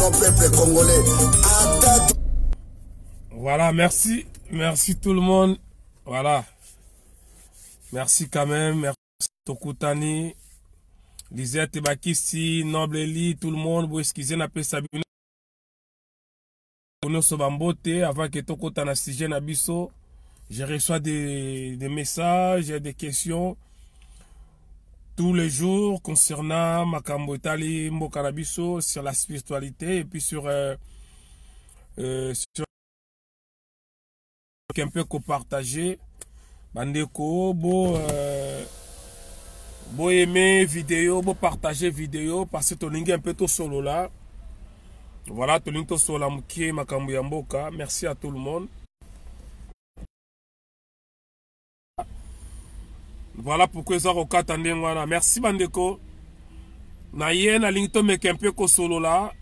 nos peuples congolais. Voilà, merci. Merci tout le monde. Voilà. Merci quand même. Merci Tokutani. Lisette Bakissi, Noble Eli, tout le monde. Vous excusez, n'a pas Sabine. Nous sommes en beauté avant que Tokutana Sije Nabiso. Je reçois des messages, des questions tous les jours concernant Makambo Itali, Mbokanabiso, sur la spiritualité et puis sur un peu copartager. Bandeko, beau aimer vidéo, beau partager vidéo parce que ton link un peu tout solo là. Voilà, ton link tout solo là, Mouké, Makambo Yamboka. Merci à tout le monde. Voilà pourquoi ils ont attendé. Merci Bandeko. Naye na lingto meke un peu ko solo là.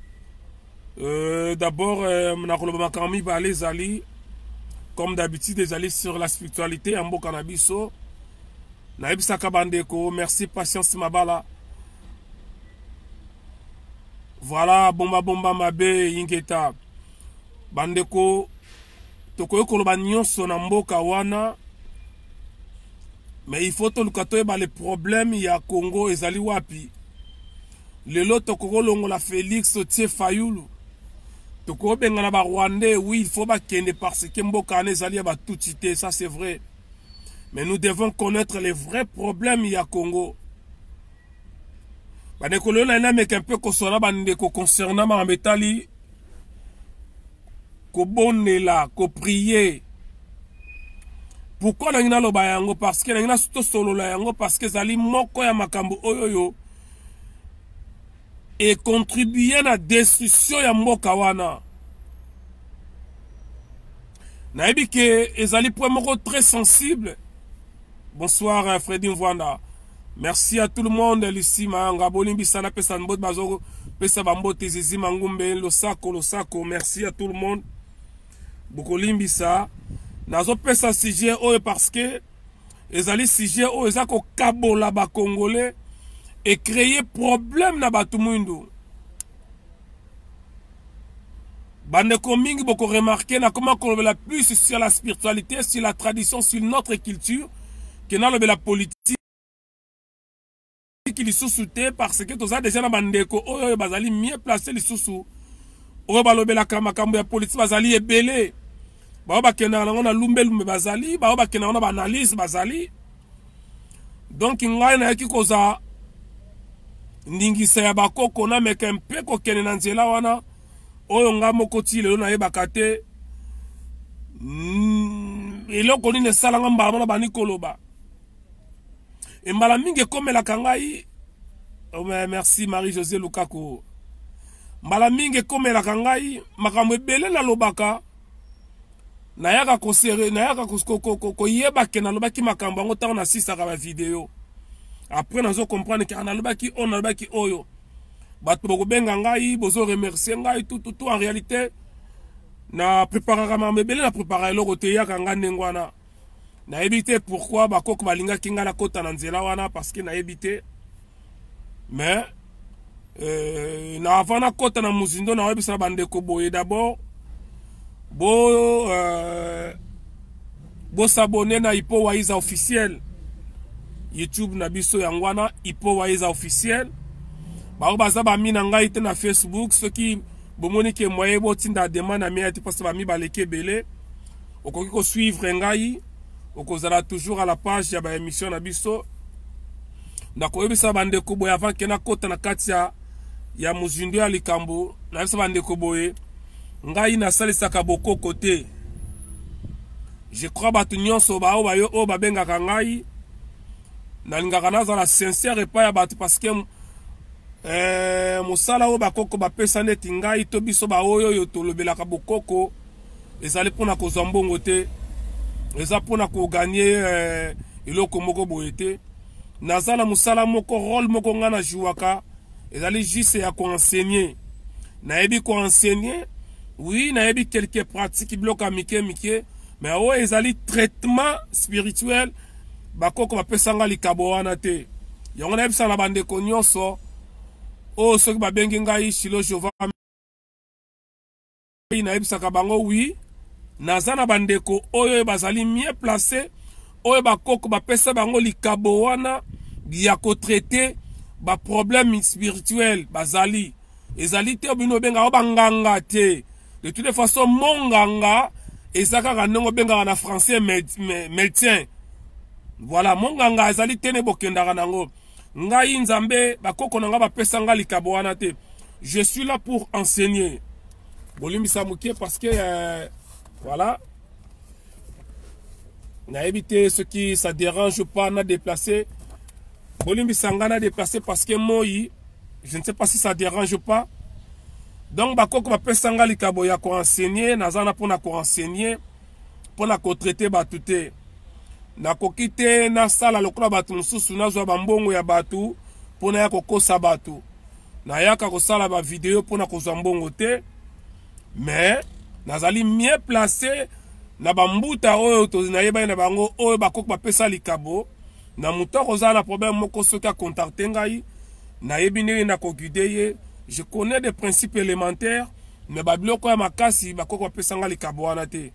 D'abord, Makambi ba les ali. Comme d'habitude, les alliés sur la spiritualité en Bokanabiso. Naibisaka Bandeko. Merci patience Mabala. Voilà, bomba mabe ingeta. Bandeko. Tokoyo koloba nyonso na mboka wana. Mais il faut que les problèmes il y a Congo et Zali Wapi. Le lot Tokoro Longola Félix Otie Fayoulou. Tokoro Bengana Rwandais, oui, il faut kende parce que Mbokane Zali a tout cité, ça c'est vrai. Mais nous devons connaître les vrais problèmes il y a Congo. Bandeko Lona mais un peu concernant Mametali. Ko bonne là, ko prier. Pourquoi nangina loba yango? Parce que nangina suto solo la yango parce que zali moko ya makambo oyoyo et contribuer à la destruction ya mboka wana. Naebi ke ezali point moko très sensible. Bonsoir Freddy Mvanda. Merci à tout le monde ici manga bolimbi sana pesa mbot bazo pesa bambote zizi mangumbe losako. Merci à tout le monde. Bokolimbi ça. Nazo pesa sujet oyo parce que ezali sujet oyo ezako kabola ba congolais et créer problème na batu mwindu. Bandeko mingi boko remarquer na comment qu'on la plus sur la spiritualité, sur la tradition, sur notre culture, que na la politique qui li sous-souté parce que tous déjà na bandeko oyo bazali mieux placé li sous oyo balobela kamakambo ya politique bazali ebele. Baoba kena na lumbe bazali, baoba kena na analyse bazali. Donc ngai na yaki koza ndingisa ya bakoko na meka mpe ko kene na nzela wana oyo nga moko ti lelo na yebaka te. Eloko nini esalanga mbala na bani koloba. E mbala mingi ekomelaka ngai. Oh, merci Marie-Josée Lukako. Mbala mingi ekomelaka ngai makambo ebele na lobaka. Nayaka kosere, nayaka koyebake na lobaki makambo ngo tango na sisaka ba vidéo. Après nazo comprendre que na lobaki on na lobaki oyo. Bato boko benga ngai, bozo remercier ngai tout en réalité na préparer ma mebele na préparer loko te yaka ngane ngwana. Na éviter pourquoi bakoko balinga kinga na kota na nzela wana parce que na éviter. Mais na avant na kota na muzindo na webisa bandeko boye d'abord bo s'abonner na Ipo Waiza officiel YouTube na biso yangwana Ipo Waiza officiel ba baza ba mina ngai te na Facebook ceux qui bomoni ke moye bo tinda demande na miati parce ba mi baleke belé okoki ko suivre ngai okozala toujours à la page ya ba émission na biso ndako yebisa bande ko boya avant ke na kota na katia ya muzindo ya likambo na bisa bande ko boye ngai na salisaka boko côté. Je crois batu nyonso ba oyo o ba benga ngai na lingaka na za sincère pas ya batu parce que musala o bakoko ba pesa neti ngai to biso ba oyo to lobelaka bokoko ezali pona ko zambongo te eza pona ko gagner eloko moko boyete nazala musala moko rôle moko ngana jouaka ezali juste ya ko enseigner na ebi ko enseigner. Oui, il y a quelques pratiques qui bloquent Mike, mais oh, ils ont traitement spirituel. Bako comme appelle ça les kaboanate. Il y a un bande de cognos. Oh, ceux qui va bengenga ici le Jova. ngai na ebisaka bango oui nazana bandeko oyo bazali mieux placé oyo bakoko bapesa bango likabo wana ya ko traiter ba problème spirituel bazali ezali te bino benga banganga te de toute façon monganga ezaka kanongo benga na français médecin voilà monganga ezali tene bokendaka nango ngai nzambe bakoko nanga bapesa nga likabo wana te je suis là pour enseigner bolimbisa mukie parce que voilà na éviter ce qui ça dérange pas na déplacer bolimbisa nga na déplacer parce que moi je ne sais pas si ça dérange pas donc bakoko bapesa nga likabo ya ko enseigner nazana pona ko enseigner pona ko traiter batu te na kokite na sala lokola batu mususu nazwa bambongo ya batu pona ya kokosa batu na yaka kosala ba vidéo pona kozwa mbongo te mais nazali mieux placé na bambuta oyo tozinayeba na bango oyo bakoko bapesa likabo na muto kozala na problème moko soki a contacter ngai na yebi ndenge na koguide ye je connais des principes élémentaires mais babiloko ya makasi bakoko bapesa nga likabo wana te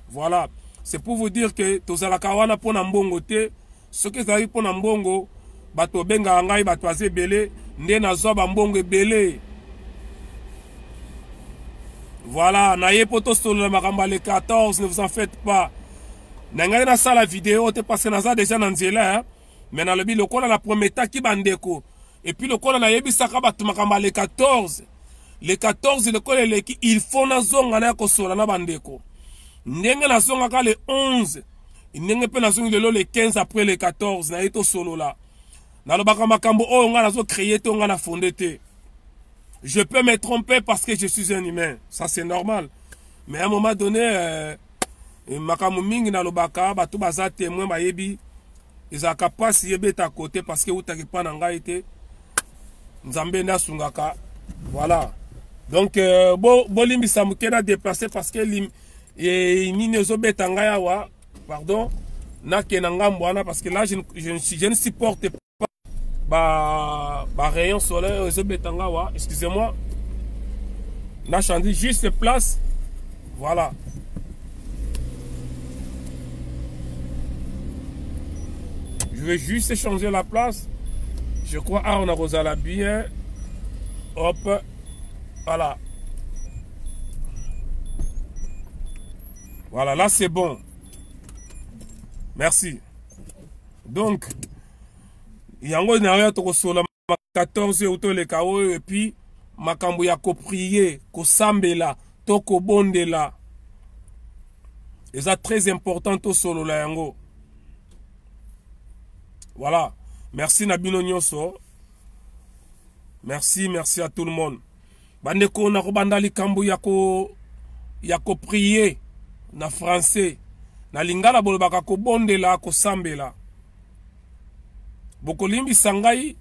voilà c'est pour vous dire que tozalaka wana pona mbongo te soki ezali pona mbongo bato benga ngai bato aze belé nde nazwa bambongo ebele voilà na ye poto solo makambo le 14 ne vous en faites pas na ngai na sala vidéo te parce que naza déjà na nzela mais na lobi lokola la prometa ki bandeko et puis lokola na yebisaka bato makambo le 14 lokola eleki il faut na zonga na kosola na bandeko ndenge na zonga ka le 11 ndenge pe na zongi lelo le 15 après le 14 na yeto solo la na lobaka makambo oyo nga nazo créer to nga na fondé te. Je peux me tromper parce que je suis un humain, ça c'est normal. Mais à un moment donné, makambo mingi na lobaka batu baza témoin ba yebi ezaka pas yebe ta côté parce que utaki pa na ngai te nzambe na sungaka. Voilà. Donc bolimbi samukena déplacer parce que nini ezobeta ngai awa, pardon, na kenanga mbwana parce que là je ne supporte pas rayon solaire excusez-moi n'a changé juste place voilà je vais juste changer la place je crois on a rosala bien hop voilà voilà là c'est bon merci donc yango na ya to sola 14 auto le kao et puis makambo ya ko prier ko sambela to ko bondela eza très important to solo la yango voilà merci na bino nyonso merci à tout le monde bande ko na ko banda likambo ya ko prier na français na lingala bolobaka ko bondela ko sambela bokolimbi sangai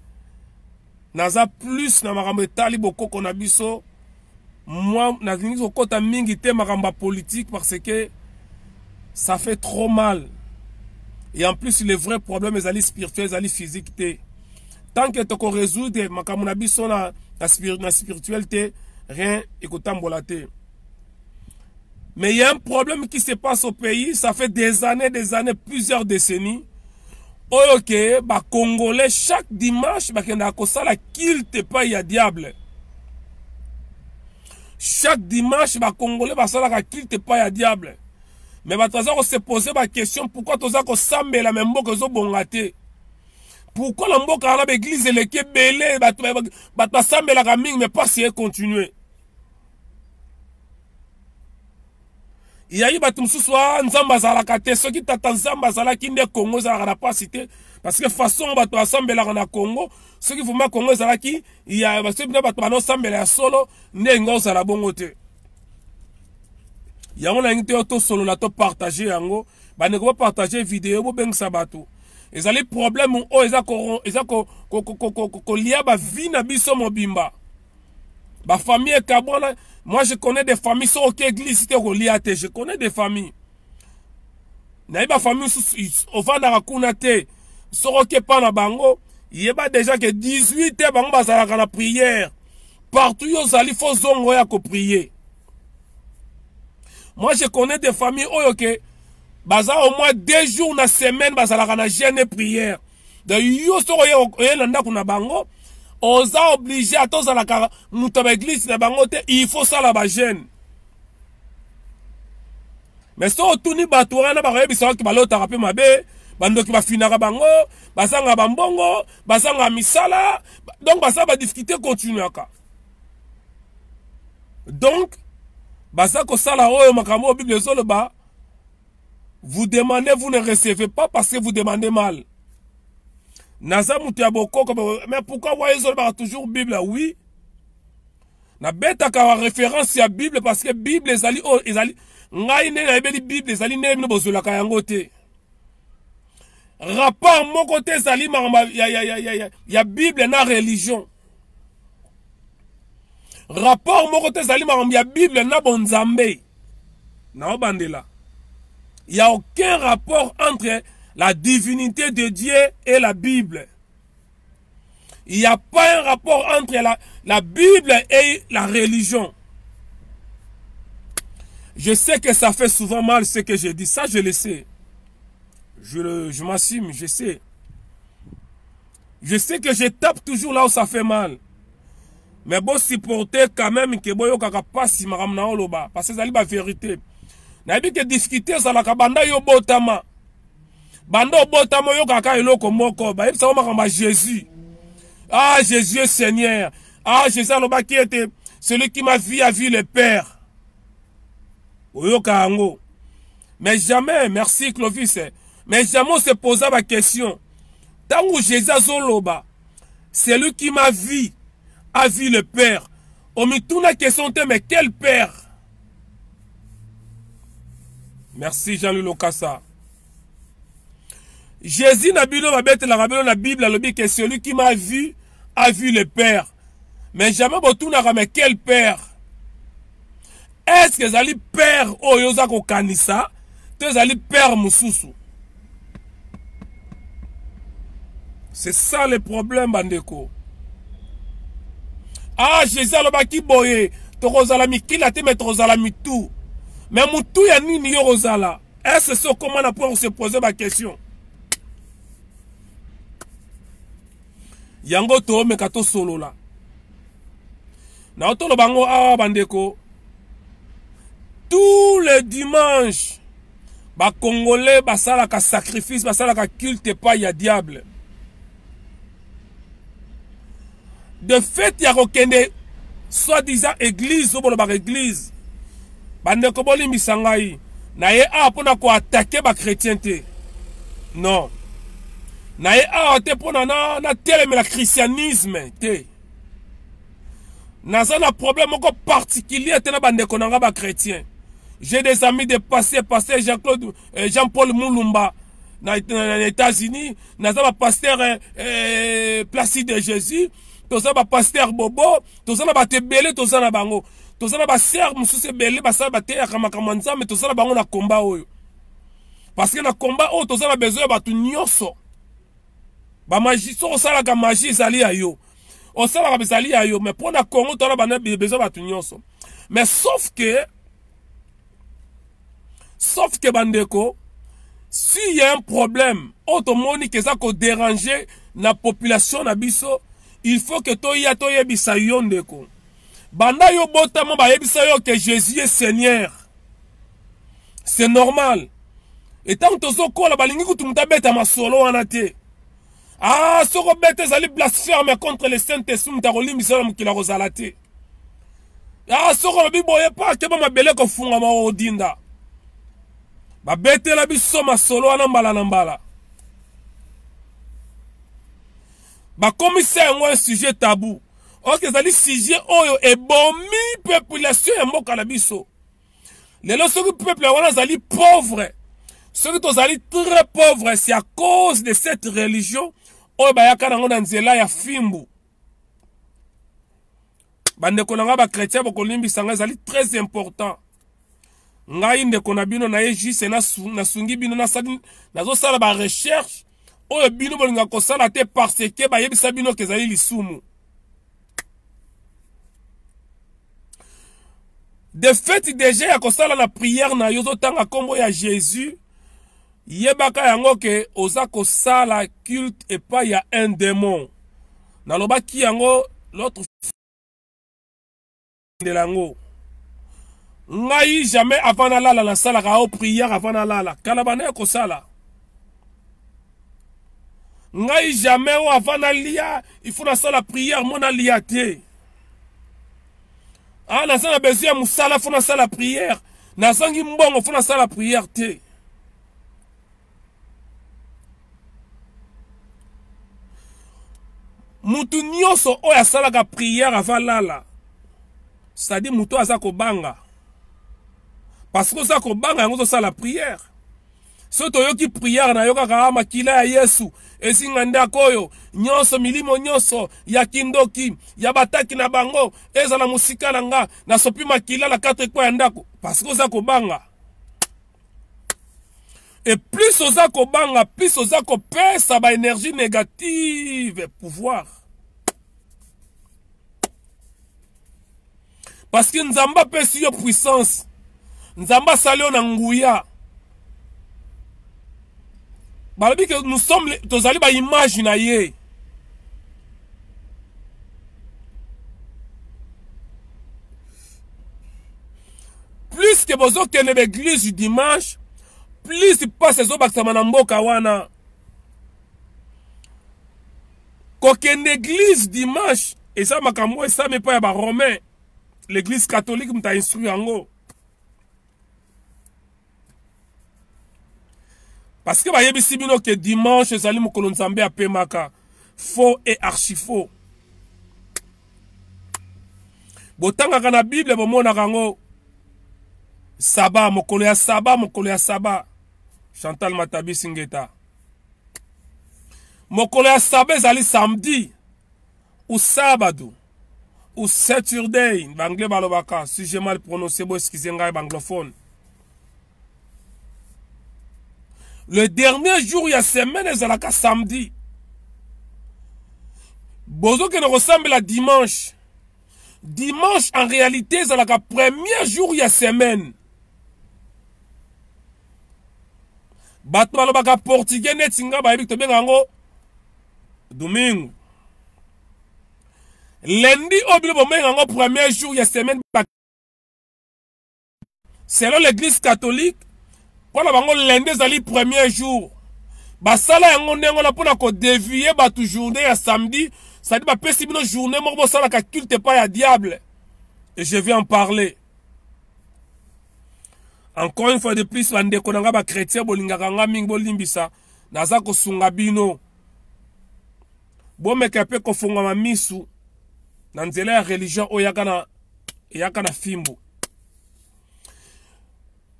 naza plus na makambo etali bokoko na biso moi na zingi kota mingi te makambo politique parce que ça fait trop mal et en plus les vrais problèmes ezali spirituels ezali physique te tant que toko résoudre makambo na biso na spiritualité rien ekotambola te. Mais il y a un problème qui se passe au pays, ça fait des années, plusieurs décennies. Ok, bah Congolais chaque dimanche, bah kenda kosala kilte pa ya diable. Chaque dimanche, bah Congolais bah sala kilte pa ya diable. Mais bah toza ko se poser ma question, pourquoi toza ko sambe la même mboka zo bongate? Pourquoi la mboka na l'église le kebele bah sambe la kaming mais pas si continuer? Il y a eu des gens nzamba zalaka te soki tata nzamba zalaki nde Congo zalaka na pasité parce que façon bato asambelaka na Congo soki vuma Congo zalaki il y a bato bano sambela ya solo nde ngo zala bongo te yango na ngite to solo la to partager yango bane ko partager vidéo bo bengisa bato ezali problème o ko lia ba vie na biso mobimba ba famille kabona. Moi, je connais des familles, sur aucune église, je connais des familles. Naïba famille, au Vandarakunate, sur aucun pan bango, il y a déjà que 18 ans, bango, bazalaka la prière. Partout, yo zali, faut zongo ya ko prier. Moi, je connais des familles, oh, ok, baza au moins 2 jours na semaine, baza la kana jeûne et prière. De yo so oye landa kuna bango, oza obligé à tous à la cara, mutaba église na bango te, il faut ça la ba jeûne. Mais so tuni batuana ba rebi sa ki balota rapé mabe, bando ki ba finara bango, basanga bambongo, basanga misala, donc basa ba difficulté continue aka. Donc basa ko sala oyo makamo Bible zo le ba, vous demandez, vous ne recevez pas parce que vous demandez mal. Naza mutiaboko, mais pourquoi voyez vous toujours Bible? Oui. Na beta ka référence à Bible parce que Bible ezali oh ezali ngai ne na ebeli Bible ezali ne no bozola ka yango te. Rapport mon côté ezali ya Bible na religion. Rapport mon côté ezali ya Bible na bonzambe. Na obandela. Il n'y a aucun rapport entre la divinité de Dieu et la Bible. Il n'y a pas un rapport entre la Bible et la religion. Je sais que ça fait souvent mal ce que je dis. Ça, je le sais. Je m'assume, je sais. Je sais que je tape toujours là où ça fait mal. Mais bon, supporter quand même que boyo kaka pasi maramna oloba. Parce que c'est la vérité. Nabi que difficulté ça la kabanda yo botama. Bando botama yo kaka eloko moko ba yebisa makamba Jésus. Ah Jésus est Seigneur. Ah Jésus aloba qui était celui qui m'a vu a vu le Père. Oyo kango. Mais jamais, merci Clovis. Mais jamais on se posa la question. Tant que Jésus azoloba, celui qui m'a vu a vu le Père. On me tourne la question, mais quel Père? Merci Jean-Louis Lokassa. Jésus n'a pas la Bible, que celui qui m'a vu a vu le Père. Mais jamais on mais quel Père? Est-ce que zali Père Oyoza Kokanisa? Te zali Père Mususu? C'est ça le problème, Bandeko. Ah, Jésus a qui boye. Torozalami qui l'a te mettre Rozalami tout. Mais Moutou ya nini yo Rosala. Est-ce que comment on a pour se poser ma question? Yango to me kato solo la. Na oto lo bango awa Bandeko. Tous les dimanches, ba Congolais basala ka sacrifice, basala ka culte pas ya diable. De fait, il y a aucune soi-disant église ou bon église. Bande ko boli misangai na ye a pona ko attaquer ba chrétienté. Non. Na ye a te pona na tele mais la christianisme te. Na ça na problème encore particulier te na bande ko na ba chrétien. J'ai des amis de pasteur Jean-Claude Jean-Paul Moulumba na États-Unis, na ça pasteur Placide de Jésus. Toza ba pasteur Bobo, toza na ba tebele, toza na bango. Toza na ba sœur mususe belé, ba sa ba te akamaka nzambe, toza na bango na combat oyo. Parce que na combat oyo toza na besoin ba tu nyonso. Ba magie so sala ka magie ezali ayo. On sala ka bezali ayo, mais pour na Congo toza na besoin ba tu nyonso. Mais sauf que Bandeko, s'il y a un problème, automoni que ça ko déranger la population na biso, il faut que toi yebisa yo ndeko. Banda yo botama ba yebisa yo que Jésus est Seigneur. C'est normal. Et tant que tozo kola balingi kutumuta beta masolo wana te. Ah, soko beta zali blasphème contre le Saint-Esprit mtakoli misala mukila rozala te. Ah, soko biboye pa ke ba mabele ko funga ma odinda. Ba bete la biso masolo wana mbala na mbala. Bah comme c'est un sujet tabou. Or que ça sujet oyo et bomi population et mboka na biso. Les lorsque le peuple wana zali pauvre. Ceux qui zali très pauvre, c'est à cause de cette religion oyo ba yakana ngona nzela ya fimbu. Bande konanga ba chrétien ba kolimbi sanga zali très important. Ngai ndeko na bino na juste na sungi bino na sali nazo sala ba recherche. Oyo bino bolinga kosala te parce que ba yebisa bino kezali lisumu. de fait déjà ya kosala na prière na yo zotanga kombo ya Jésus yebaka yango ke oza kosala culte et pas ya un démon nalobaki yango l'autre de lango ngai jamais avant na lala na sala ka o prière avant na lala kala bana ko sala ngai jamais o avant na lia il faut na sala prière mona lia te ah na sala besoin musala faut na sala prière na sangi mbongo faut na sala prière te mutu nyonso oyo asalaka prière avant lala c'est-à-dire mutu aza kobanga parce que oza kobanga yango ozosala prière so toyoki prière na yo kaka makila ya Yesu esinga ndako oyo nyonso milimo nyonso ya kindoki ya bataki na bango ezala musika na nga na sopi makila la 4 kwa ya ndako parce que oza kobanga et plus oza kobanga plus oza kopesa ba énergie négative et pouvoir parce que nzamba pesi yo puissance nzamba salio na nguya balobi que nous sommes tozali ba image na ye plus que bozo kende l'église du dimanche plus il passe zo bakisama na mboka wana kokende église dimanche et ça makambo et ça mais pas ya ba romain l'église catholique mta instruit yango parce que bayebisi bino que dimanche ezali mokolo nzambe apemaka faux et archi faux botangaka na bible bomonaka yango saba mokolo ya saba Chantal Matabi Singeta mokolo ya saba ezali samedi ou sabado ou Saturday banglais balobaka si j'ai mal prononcé bo excusez ngai banglophone. Le dernier jour, il y a semaine, ils ont samedi. Bozo qui nous ressemble à dimanche. Dimanche, en réalité, c'est le premier jour, il y a semaine. Batman, le portugais, netinga, baïbik, to bengango. Domingo. Lundi, au bilo, bengango, premier jour, il y a semaine. Selon l'église catholique, Pona bango lundi zali premier jour. Basala yango ndengo na pona ko dévier batu journée ya samedi, ça dit ba pesi bino journée moko bo sala ka culte pas ya diable. Et je vais en parler. Encore une fois de plus bande ko nanga ba chrétien bolinga kanga mingi bolimbisa naza ko sunga bino. Bo meka pe ko funga ma misu na nzela ya religion oyaka na fimbo.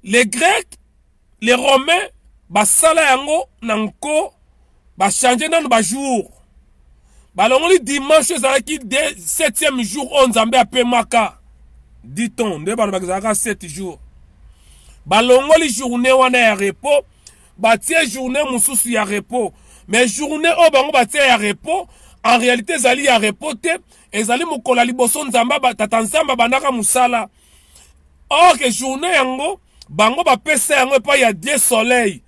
Les Grecs, les Romains, basala yango nanko, ba changer nan ba jour. Balongoli dimanche ezalaki de 7e jour on nzambe apemaka. Dit-on, de balobaka 7 jours. Balongoli journée wana ya repos, batie journée mususu ya repos. Mais journée o bango batie ya repos, en réalité ezali ya repos te, ezali mokola liboso nzamba tata nzamba bandaka musala. Or que journée yango bango ba pesa yango pa ya Dieu soleil.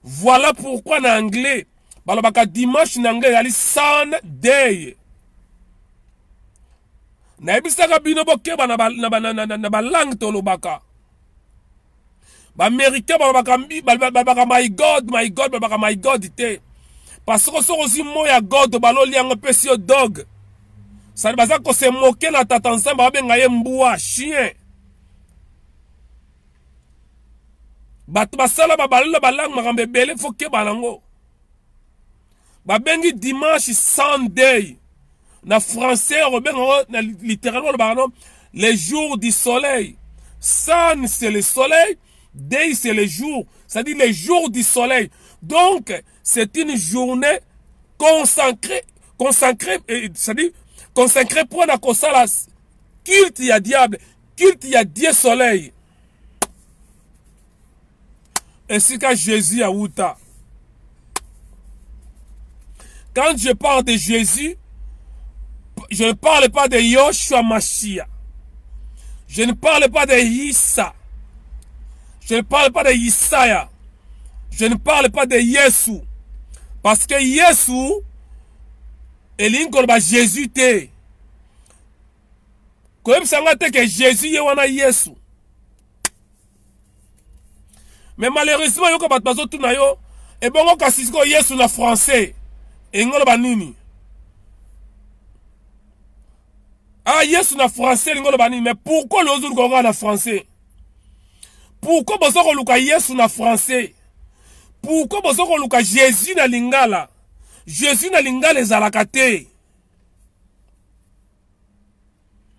Voilà pourquoi en anglais balobaka dimanche na anglais yali Sunday. Na ebisaka bino bokeba na ba langue tolobaka. Ba américain balobaka my God balobaka my God ite. Parce que so aussi mo ya God baloli yango pesi yo dog. Ça baza ko se moquer na tata nzamba benga ye mbua chien. Batu basala babalila balang makambe bele foke balango. Babengi dimanche Sunday. Na français rebengo na littéralement le baron les jours du soleil. Sun c'est le soleil, day c'est le jour, c'est-à-dire les jours du soleil. Donc c'est une journée consacrée, c'est-à-dire consacrée pour la kosala culte ya diable, culte ya Dieu soleil. Ainsi qu'à Jésus à Outa. Quand je parle de Jésus, je ne parle pas de Yoshua Mashiach. Je ne parle pas de Issa. Je ne parle pas de Isaiah. Je ne parle pas de Yesu. Parce que Yesu, est Jésus te. Comme ça, que Jésus est wana Yesu. Mais malheureusement, yo ka bato tout na yo, et bon on kasi ko Yesu na français. Et ngolo ba nini? Ah Yesu na français ngolo ba nini, mais pourquoi le autres ko na français? Pourquoi bozo ko luka Yesu na français? Pourquoi bozo ko luka Jésus na lingala? Jésus na lingala ezalaka te.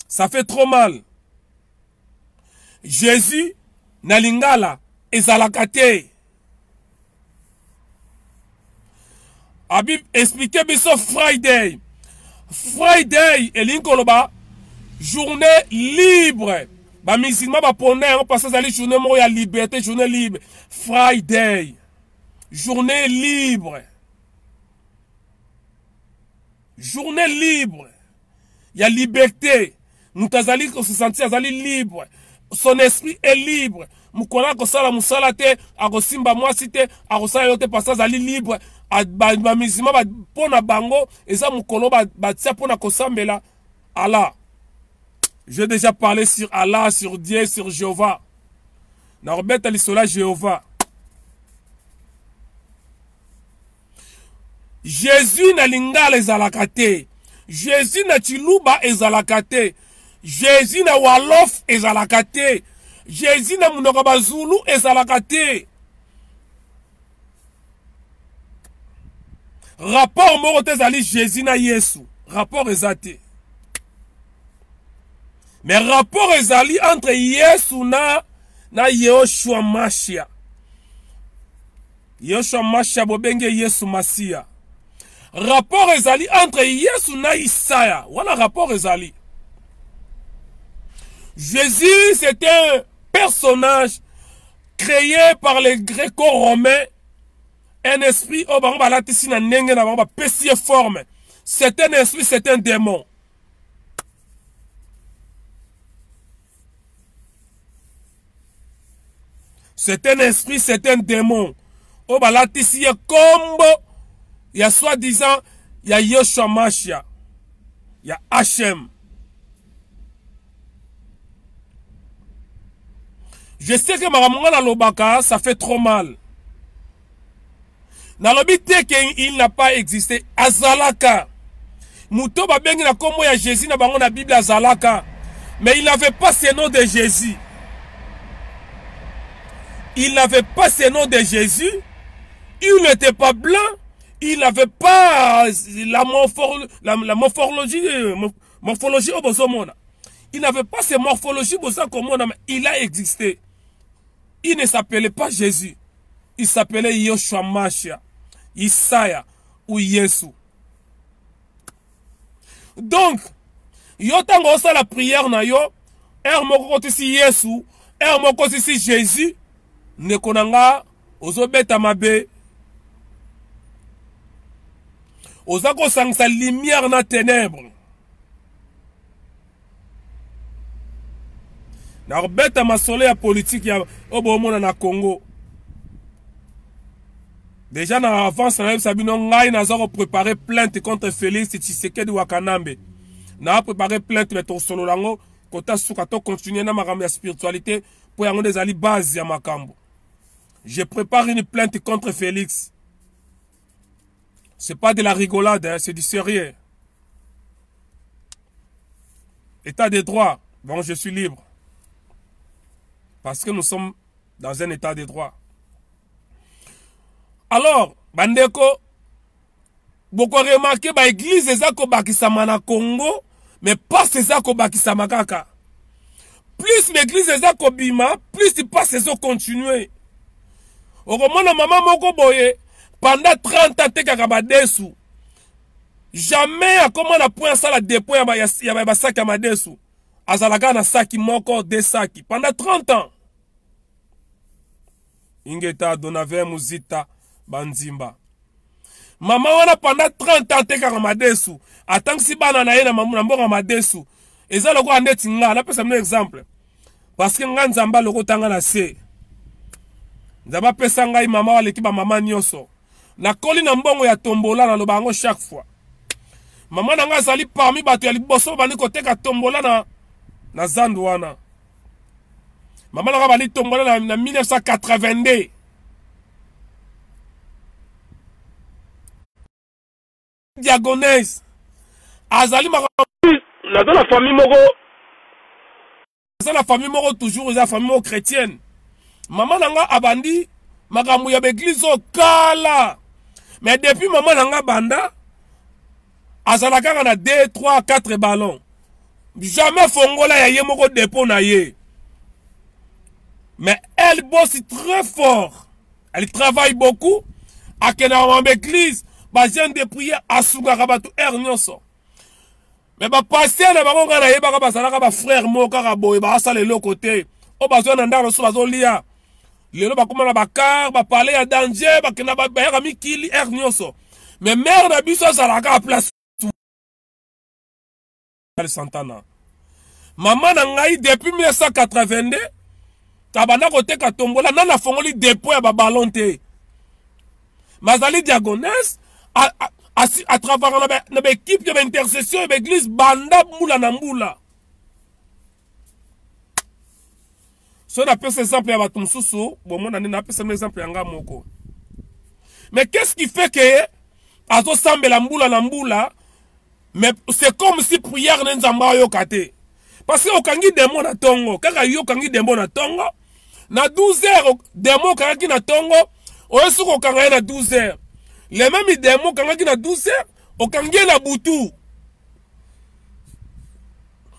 Ça fait trop mal. Jésus na lingala ezalaka te. Abib expliquez biso Friday. Friday elinkoloba journée libre. Ba musulman ba pone on passe à la journée mo ya liberté, journée libre. Friday. Journée libre. Journée libre. Il y a liberté. Moutazali ko se sentir azali libre. Son esprit est libre. Mukona ko sala musala te, akosimba mwasi te, akosala yote passe azali libre. Ba musulman ba pona bango eza mukolo ba tia pona kosambela Allah. J'ai déjà parlé sur Allah, sur Dieu, sur Jéhovah. Na robeta lisola Jéhovah. Jésus na lingala ezalaka te. Jésus na chiluba ezalaka te. Jésus na wolof ezalaka te. Jésus na munoko bazulu ezalaka te. Rapport moko te ezali Jésus na Yesu. Rapport ezate. Mais rapport ezali entre Yesu na Yehoshua Mashia. Yehoshua Mashia bobenge Yesu Masia. Rapport ezali entre Yesu na Isaiah. Voilà rapport ezali. Jésus, c'est un personnage créé par les Gréco-Romains. Un esprit, oh, bah, là, ici, na nenge, na bah, pessie forme. C'est un esprit, c'est un démon. C'est un esprit, c'est un démon. Oh, bah, là, ici, il y a combo. Il y a soi-disant, il y a Yehoshua Mashia. Il y a Hachem. Je sais que Maramonga na Lobaka, ça fait trop mal. Na lobité qu'il n'a pas existé. Azalaka. Mouto babengi na komo ya Jésus na bango na Bible Azalaka. Mais il n'avait pas ce nom de Jésus. Il n'avait pas ce nom de Jésus. Il n'était pas blanc. Il n'avait pas la morphologie au bosomona. Il n'avait pas ces morphologies bosomona, mais il a existé. Il ne s'appelait pas Jésus. Il s'appelait Yehoshua Mashia, Isaiah ou Yesu. Donc, yo tango sa la prière na yo, moko si Yesu, moko si Jésus, ne konanga ozobeta mabe. Ozako sang sa lumière na ténèbres. Na rebeta ma soleil politique ya obomona na Congo. Déjà na avance na sabino ngai na zako préparer plainte contre Félix Tshisekedi Wakanambe. Na préparer plainte mais to solo lango kota suka to continuer na makambo ya spiritualité pour yango des ali base ya makambo. Je prépare une plainte contre Félix. C'est pas de la rigolade, hein, c'est du sérieux. État de droit. Bon, je suis libre. Parce que nous sommes dans un état de droit. Alors, bandeko, beaucoup remarqué, bah, église ezako bakisama na Congo, mais pas ezako bakisama kaka. Plus l'église ezako bima, plus il passe ezako continuer. Okomona maman moko boye, pendant 30 ans, teka badesu. Jamais à comment la point ça la dépôt ya ba sac à madesu. Azalaka na saki moko de saki pendant 30 ans. Ingeta Donave Muzita Banzimba. Maman wana pendant 30 ans teka madesu. Attends si bana na yena mamu na mboka madesu. Eza loko andeti nga, na pesa un exemple. parce que nga nzamba loko tanga na se nzamba pesa ngai mama waleki ba mama nyonso na koli na mbongo ya tombola na loba yango chaque fois mama na nga azali parmi bato ya liboso bani koteka tombola na zandu wana mama na nga bani tombola na 1982 diagonese azali na dans la famille moko la famille moko toujours la famille moko chrétienne maman nanga abandi makambo ya l'église kala mais depuis maman nanga banda azala kaka na 2 3 4 ballons jamais fongola ya ye moko dépôt na ye mais elle bosse très fort, elle travaille beaucoup akena en église bazien de prière asuka kabatu nyonso mais ba passer na bango ngana ye baka bazalaka ba frère mo kaka boye ba sala le côté o bazwa na ndaro so bazolia lelo bakoma na bakar ba parler ya danger bakena ba yaka mikili nyonso mais mère na biso azalaka a place Santana maman na ngai depuis 1982 tabana koteka tombola nana fongoli dépôt ya ba ballon te mazali diagonesse à travers l'équipe de l'intercession et l'église banda moula na moula. Si on appelle cet exemple à Batumsusu, bon, on a appelé cet exemple à Ngamoko. Mais qu'est-ce qui fait que Azo semble la moula na moula, mais c'est comme si prière n'est pas yokate. Parce que au kangi demo na tongo, kaka yo kangi demo na tongo, na 12 heures demo kangi na tongo, oyesu ko kanga na 12 heures. Les mêmes démons quand on a 12 heures, au kangi na butu.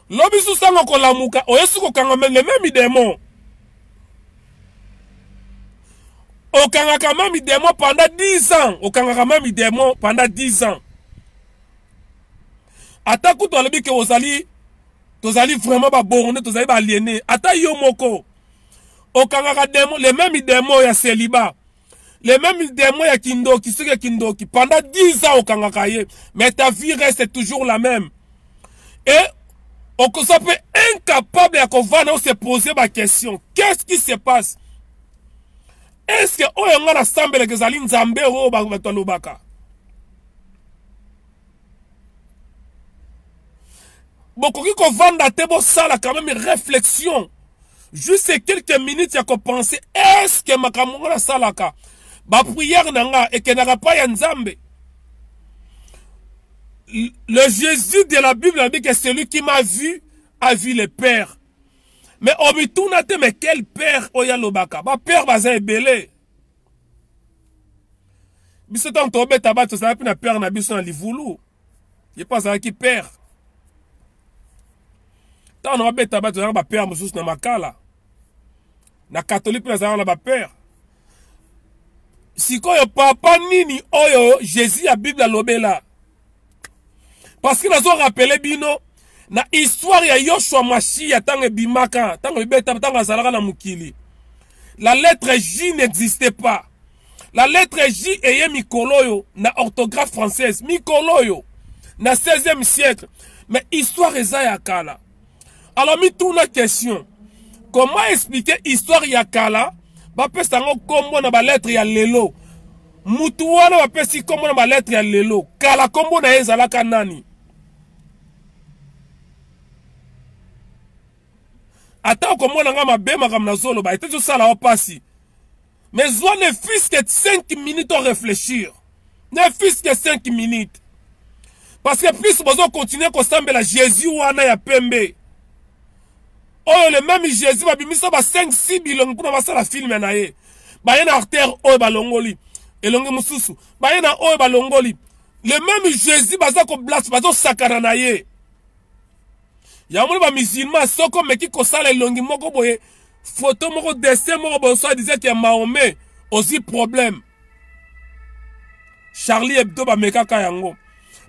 Lobi sous sango ko lamuka, o yesu ko kanga les mêmes démons. Au kanga kama mi démons pendant 10 ans, au kanga kama mi démons pendant 10 ans. Ata ku to lobi ke ozali vraiment ba borné, tozali ba aliéné. Ata yo moko. Au kanga démons, les mêmes démons ya célibat. Les mêmes démons ya kindoki, ceux qui kindoki, pendant 10 ans au Kangakaye, mais ta vie reste toujours la même. Et on peut incapable de se poser ma question. Qu'est-ce qui se passe? Est-ce que on a rassemblé les Zalin Zambé ou Batolobaka? Beaucoup qui vend à Tebo Sala quand même une réflexion. Juste quelques minutes, il y a qu'on penser, est-ce que ma camarade Salaka? Ba prière nanga et que n'a pas yanzambe. Le Jésus de la Bible a dit que celui qui m'a vu a vu le Père. Mais obitunate mais quel père oya lobaka? Ba père baza ebele. Biso tant tobe tabato ça na père na biso na livulu. Il pas ça qui père. Tant on beta tabato na ba père mususu na makala. Na catholique na za na ba père. Si koyo papa nini oyo Jésus a Bible lobela. Parce que nous avons rappelé bino na histoire ya Yoshua Mashia tangue bimaka tangue beta tangue zalaka na mukili. La lettre J n'existait pas. La lettre J est mikoloyo na orthographe française mikoloyo na 16e siècle. Mais histoire eza ya kala. Alors mi tourne la question. Comment expliquer histoire ya kala? Bapesi tango kombo na ba lettre ya lelo. Mutu wana bapesi kombo na ba lettre ya lelo. Kala kombo na ezalaka nani? Ata kombo na nga mabe makam na zolo ba ete sala opasi. Mais zwa ne fût que 5 minutes à réfléchir. Ne fût que 5 minutes. Parce que plus vous continuez à consommer la Jésus wana ya pembe. Oh, le même Jésus va bimisa ba 5-6 bilongo pour passer la film na ye. Ba yena artère o balongoli. Elonge mususu. Ba yena o balongoli. Le même Jésus baza ko blast bazo sakana na ye. Ya moni ba musulman soko meki ko sala elongi moko boye. Photo moko dessin moko bo so disait que Mahomet aussi problème. Charlie Hebdo ba mekaka yango.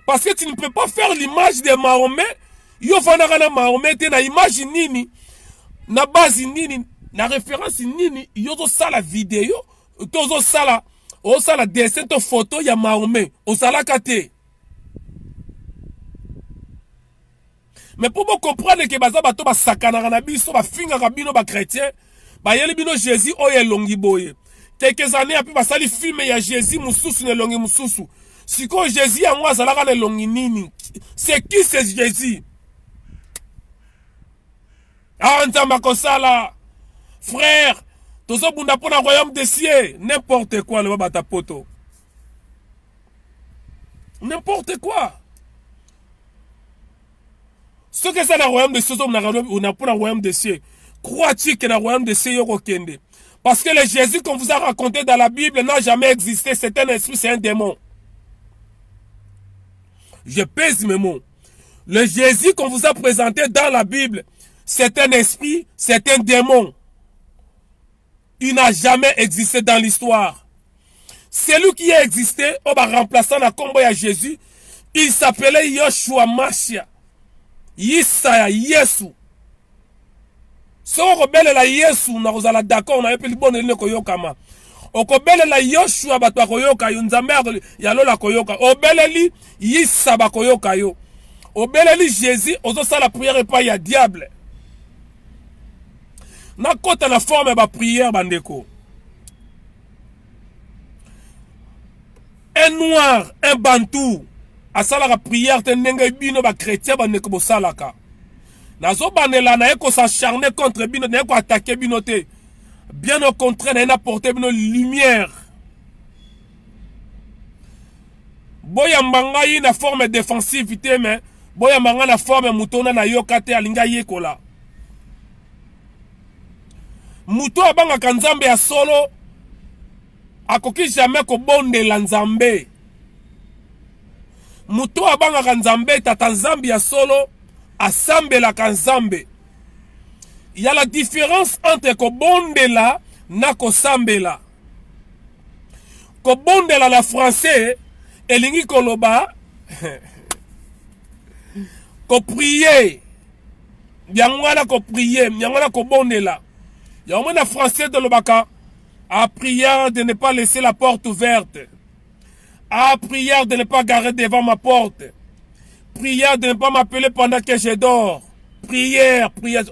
Parce que tu ne peux pas faire l'image de Mahomet. Yo fanaka na Mahomet te na image nini. Na base nini, na référence nini, yozo sala vidéo, tozo sala, o sala dessin to photo ya Mahomet, o sala kate. Mais pour vous comprendre que baza bato ba sakana na biso ba finga kabino ba chrétien, ba yeli bino Jésus oye longi boye. Quelques années après basali film ya Jésus mususu ne longi mususu. Siko Jésus yango azalaka ne longi nini? C'est qui c'est Jésus? Ah nzamba kosala. Frère, tozo bunda pona royaume des cieux, n'importe quoi le bata poto. N'importe quoi. Ce que c'est le royaume des cieux, on a pour le royaume des cieux. Crois-tu que le royaume des cieux est parce que le Jésus qu'on vous a raconté dans la Bible n'a jamais existé. C'est un esprit, c'est un démon. Je pèse mes mots. Le Jésus qu'on vous a présenté dans la Bible, c'est un esprit, c'est un démon. Il n'a jamais existé dans l'histoire. Celui qui a existé, on va remplacer la combo à Jésus, il s'appelait Yoshua Mashia. Yisaya Yesu. So rebelle la Yesu na kozala d'accord on a epeli bonne koyoka ma. Okobele la Yoshua batwa koyoka yo nzambe ya lola koyoka. Obeleli Yisa ba koyoka yo. Obeleli Jésus ozo sala prière pas ya diable. Na kota na forme ba prière bandeko. Un noir, un bantou a salaka prière te ndenge bino ba chrétien bandeko bo salaka. Nazo banela na eko s'acharner contre bino na eko attaquer bino te. Bien au contraire na apporter bino lumière. Boya mbanga yi na forme défensivité mais boya mbanga na forme mutona na yoka te alinga yekola. Muto abanga kanzambe ya solo akoki jamais ko bondela nzambe. Muto abanga kanzambe tata nzambe ya solo asambela kanzambe. Il y a la différence entre kobondela na kosambela. Kobondela la français elingi koloba ko prier. Yangwana ko prier, yangwana ko bondela. Yangwana français de l'obaka a prière de ne pas laisser la porte ouverte. A prière de ne pas garer devant ma porte. Prière de ne pas m'appeler pendant que je dors. Prière, prière.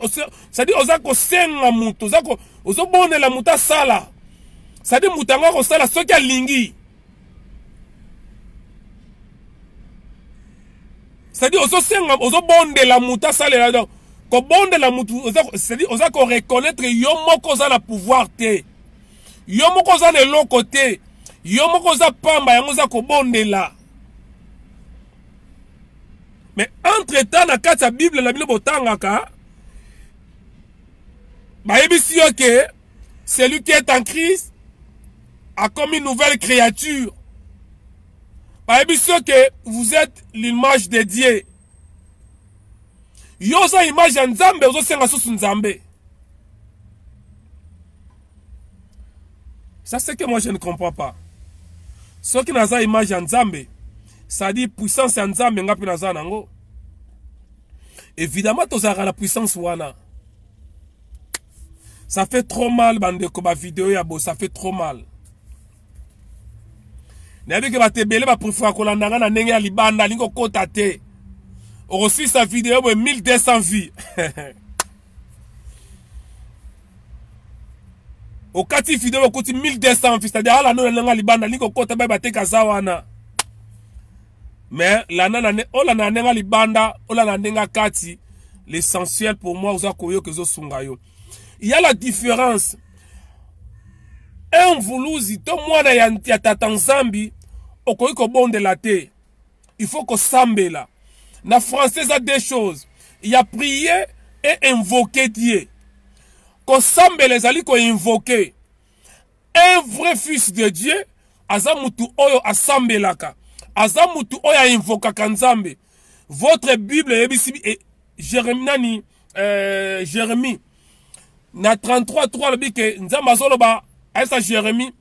C'est-à-dire, osako senga mutu, osako bonne la muta sala. C'est-à-dire, mutanga ko sala soki alingi. C'est-à-dire, oso bonne la muta sala. Donc, ko bonne la mutu, c'est-à-dire, osako reconnaître yo moko za la pouvoir te. Yo moko za ne long côté. Yo moko za pamba yango za ko bonne la. Mais entre-temps, dans la Bible, la Bible que celui qui est en Christ a comme une nouvelle créature. Que vous êtes l'image de Dieu. Yosa image en Nzambe, ozo senga susu Nzambe. Ça c'est que moi je ne comprends pas. Ce qui n'a pas image en Nzambe, ça dit puissance en Nzambe ngapi naza nango. Évidemment tozaka la puissance wana. Ça fait trop mal bandeko ba vidéo ya bo, ça fait trop mal. Nabi ke batebele ba préfère kolanda na ndenge ya libanda lingo kota te. Aussi sa vidéo 1200 vues. Au kati vidéo coûte 1200 vues, c'est-à-dire la non nga libanda lingo kota ba bateka zawana. Mais la nana ola na nenga libanda ola na nenga kati l'essentiel pour moi oza koyo kezo sungayo. Il y a la différence. Un vuluzi to mwana ya tata nzambi okoyi ko bonde la te. Il faut ko sambela. Na français a deux choses. Il y a prier et invoquer Dieu. Ko sambela ezali ko invoquer. Un vrai fils de Dieu azamutu oyo asambelaka. Azamutu oya invoka kanzambe. Votre Bible est Jérémie Jérémie na 33:3 le dit que nzamba zoloba asa Jérémie,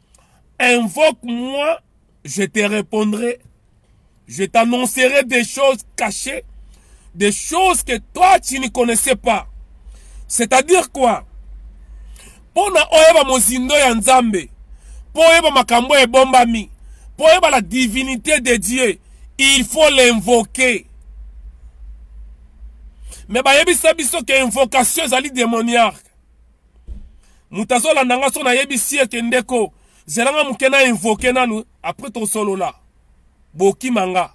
invoque-moi, je te répondrai. Je t'annoncerai des choses cachées, des choses que toi tu ne connaissais pas. C'est-à-dire quoi? Pona oyeba mozindo ya nzambe, po oyeba makambo ebombami, po oyeba la divinité de Dieu, il faut l'invoquer. Mais bayebisa biso ke invocation ezali démoniaque. Mutazo la nanga so na yebisi ke ndeko zelanga mukena invoquer nanu après to solo la. Boki manga.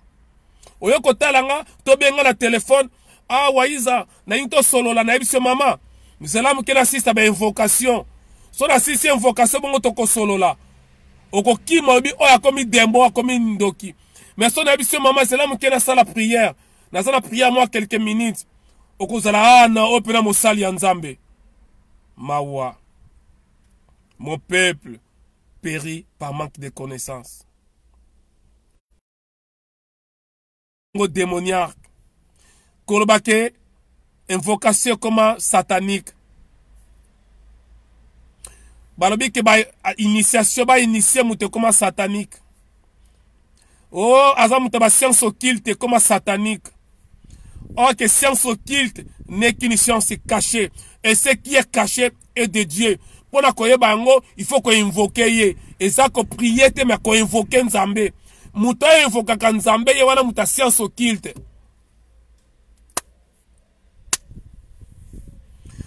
Oyo kotalanga to benga na téléphone ah waiza na into solo la na yebisi mama. Zelanga mukena sista ba invocation. So na sisi invocation bongo to ko solo la. Oko kima obi oya komi dembo komi ndoki. Mais so na yebisi mama zelanga mukena sala prière. Na sala prière moi quelques minutes. Oko zala na opena mosali ya Nzambe. Mawa. Mon peuple périt par manque de connaissances. Démoniaque. Kolobake, invocation comme satanique. Balobi ke ba initiation ba initier mute comme satanique. Oh, azamute ba science occulte comme satanique. Or que science occulte n'est qu'une science cachée. Et ce qui est caché est de Dieu. Pour la koyeba ngo, il faut qu'on invoque ye. Et ça qu'on prie te mais qu'on invoque Nzambe. Muta invoque ka Nzambe ye wana muta science occulte.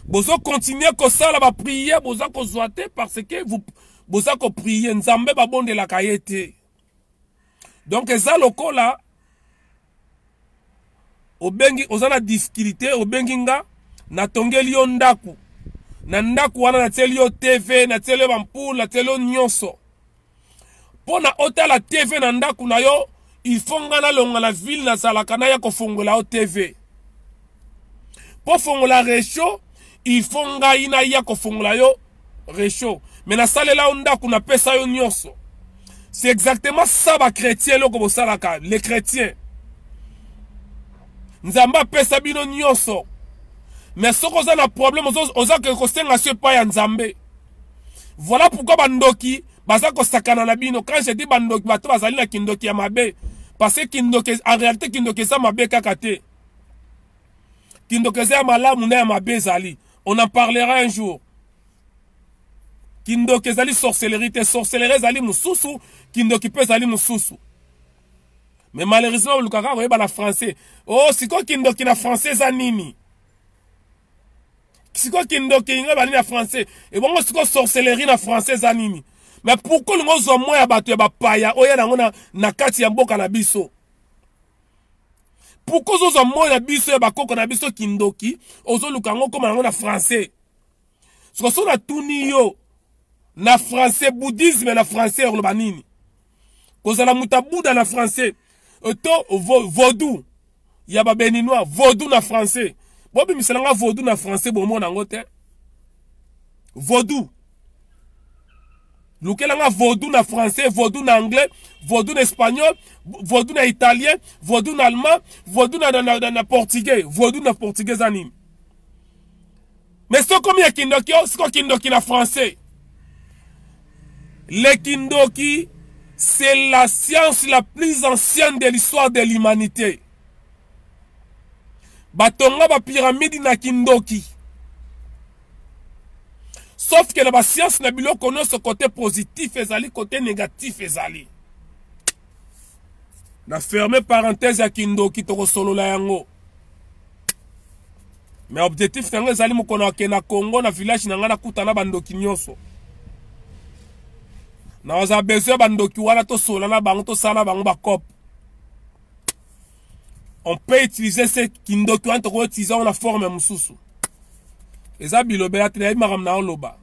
Bozo continuer ko sala ba prier, bozo ko zoate parce que vous bozo ko prier Nzambe ba bonde la kayete. Donc ça lokola obengi ozana difficulté obengi nga na tongeli yo ndaku. Na ndaku wana na teli yo TV, na teli yo bampoule, na teli yo nyonso. Pona ota la TV na ndaku na yo, il faut nga na longa la ville na salaka na ya kofongola yo TV. Po fongola réchaud, il faut nga ina ya kofongola yo réchaud. Mais na salela yo ndaku na pesa yo nyonso. C'est exactement ça ba chrétien lo ko salaka, les chrétiens. Nzamba pesa bino nyonso. Mais ce qu'on a un problème, on a que pas ya Nzambe. Voilà pourquoi bandoki, bazako sakana na bino. Quand je dis bandoki, bato bazali na kindoki ya mabe. Parce que kindoki, en réalité, kindoki sa mabe kakate. Kindoki sa malamu na ya mabe zali. On en parlera un jour. Kindoki zali sorcellerie, te sorcellerie zali mususu, kindoki pe zali mususu. Mais malheureusement, le kaka voyez la français. Oh, c'est quoi kindoki na français zanini? C'est quoi kindoki na français? Et bon, c'est quoi sorcellerie na français zanini? Mais pourquoi nous avons moins abattu ya bapaya? Oya na na kati ya mboka na biso. Pourquoi nous avons moins biso ya bakoko na biso kindoki? Ozo lukango comme na français. Ce que na tuni yo na français bouddhisme na français urbanini. Kozala mutabuda na français. To vaudou. Yaba béninois vaudou na français. Bobi misalanga vaudou na français bon mon angote. Vaudou. Lukelanga vaudou na français, vaudou na anglais, vaudou na espagnol, vaudou na italien, vaudou na allemand, vaudou na portugais, vaudou na portugais anime. Mais c'est comme ya kindoki, c'est quoi kindoki na français? Le kindoki, c'est la science la plus ancienne de l'histoire de l'humanité. Batonga ba pyramide na kindoki. Sauf que la science na bilo connaît ce côté positif et côté négatif ezali. Na fermé parenthèse ya kindoki to solo la yango. Mais objectif tango ezali mukona ke na Congo na village na ngana kutana bandoki nyonso. Na oza besoin bandoki wana to solo na bango to sala bango ba cop. On peut utiliser ce kindoki wana to utiliser la forme mususu. Eza bilobe ya tena maram na loba.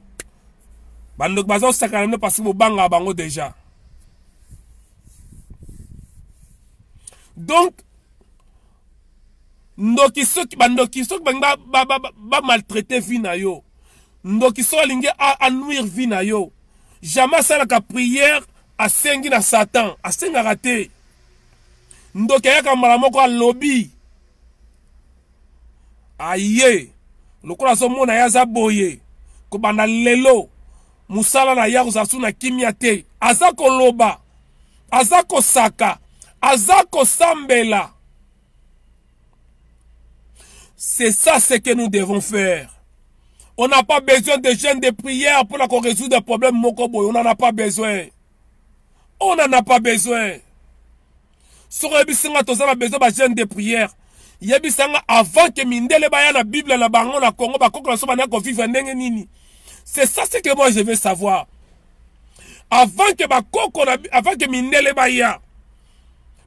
Bandok bazo sakana parce que bo banga bango déjà. Donc ndoki soki bandoki soki banga ba maltraiter vie na yo. Ndoki so alingi a nuire vie na yo. Jamais ça la prière a sengi na Satan, a senga raté. Ndoki ya kamala moko a lobby. Aye. Lokola so mona ya za boye ko banda lelo musala na ya kusasu na kimia te azako loba azako saka azako sambela. C'est ça ce que nous devons faire. On n'a pas besoin de jeûne de prière pour qu'on résoudre des problèmes mokoboy. On n'en a pas besoin. On n'en a pas besoin. Sur le bisinga tozala besoin de jeûne de prière. Yebisanga avant que mindele baya na Bible na bango na Congo bakoko na so bana ko vivre ndenge nini. C'est ça ce que moi je veux savoir. Avant que mindele baya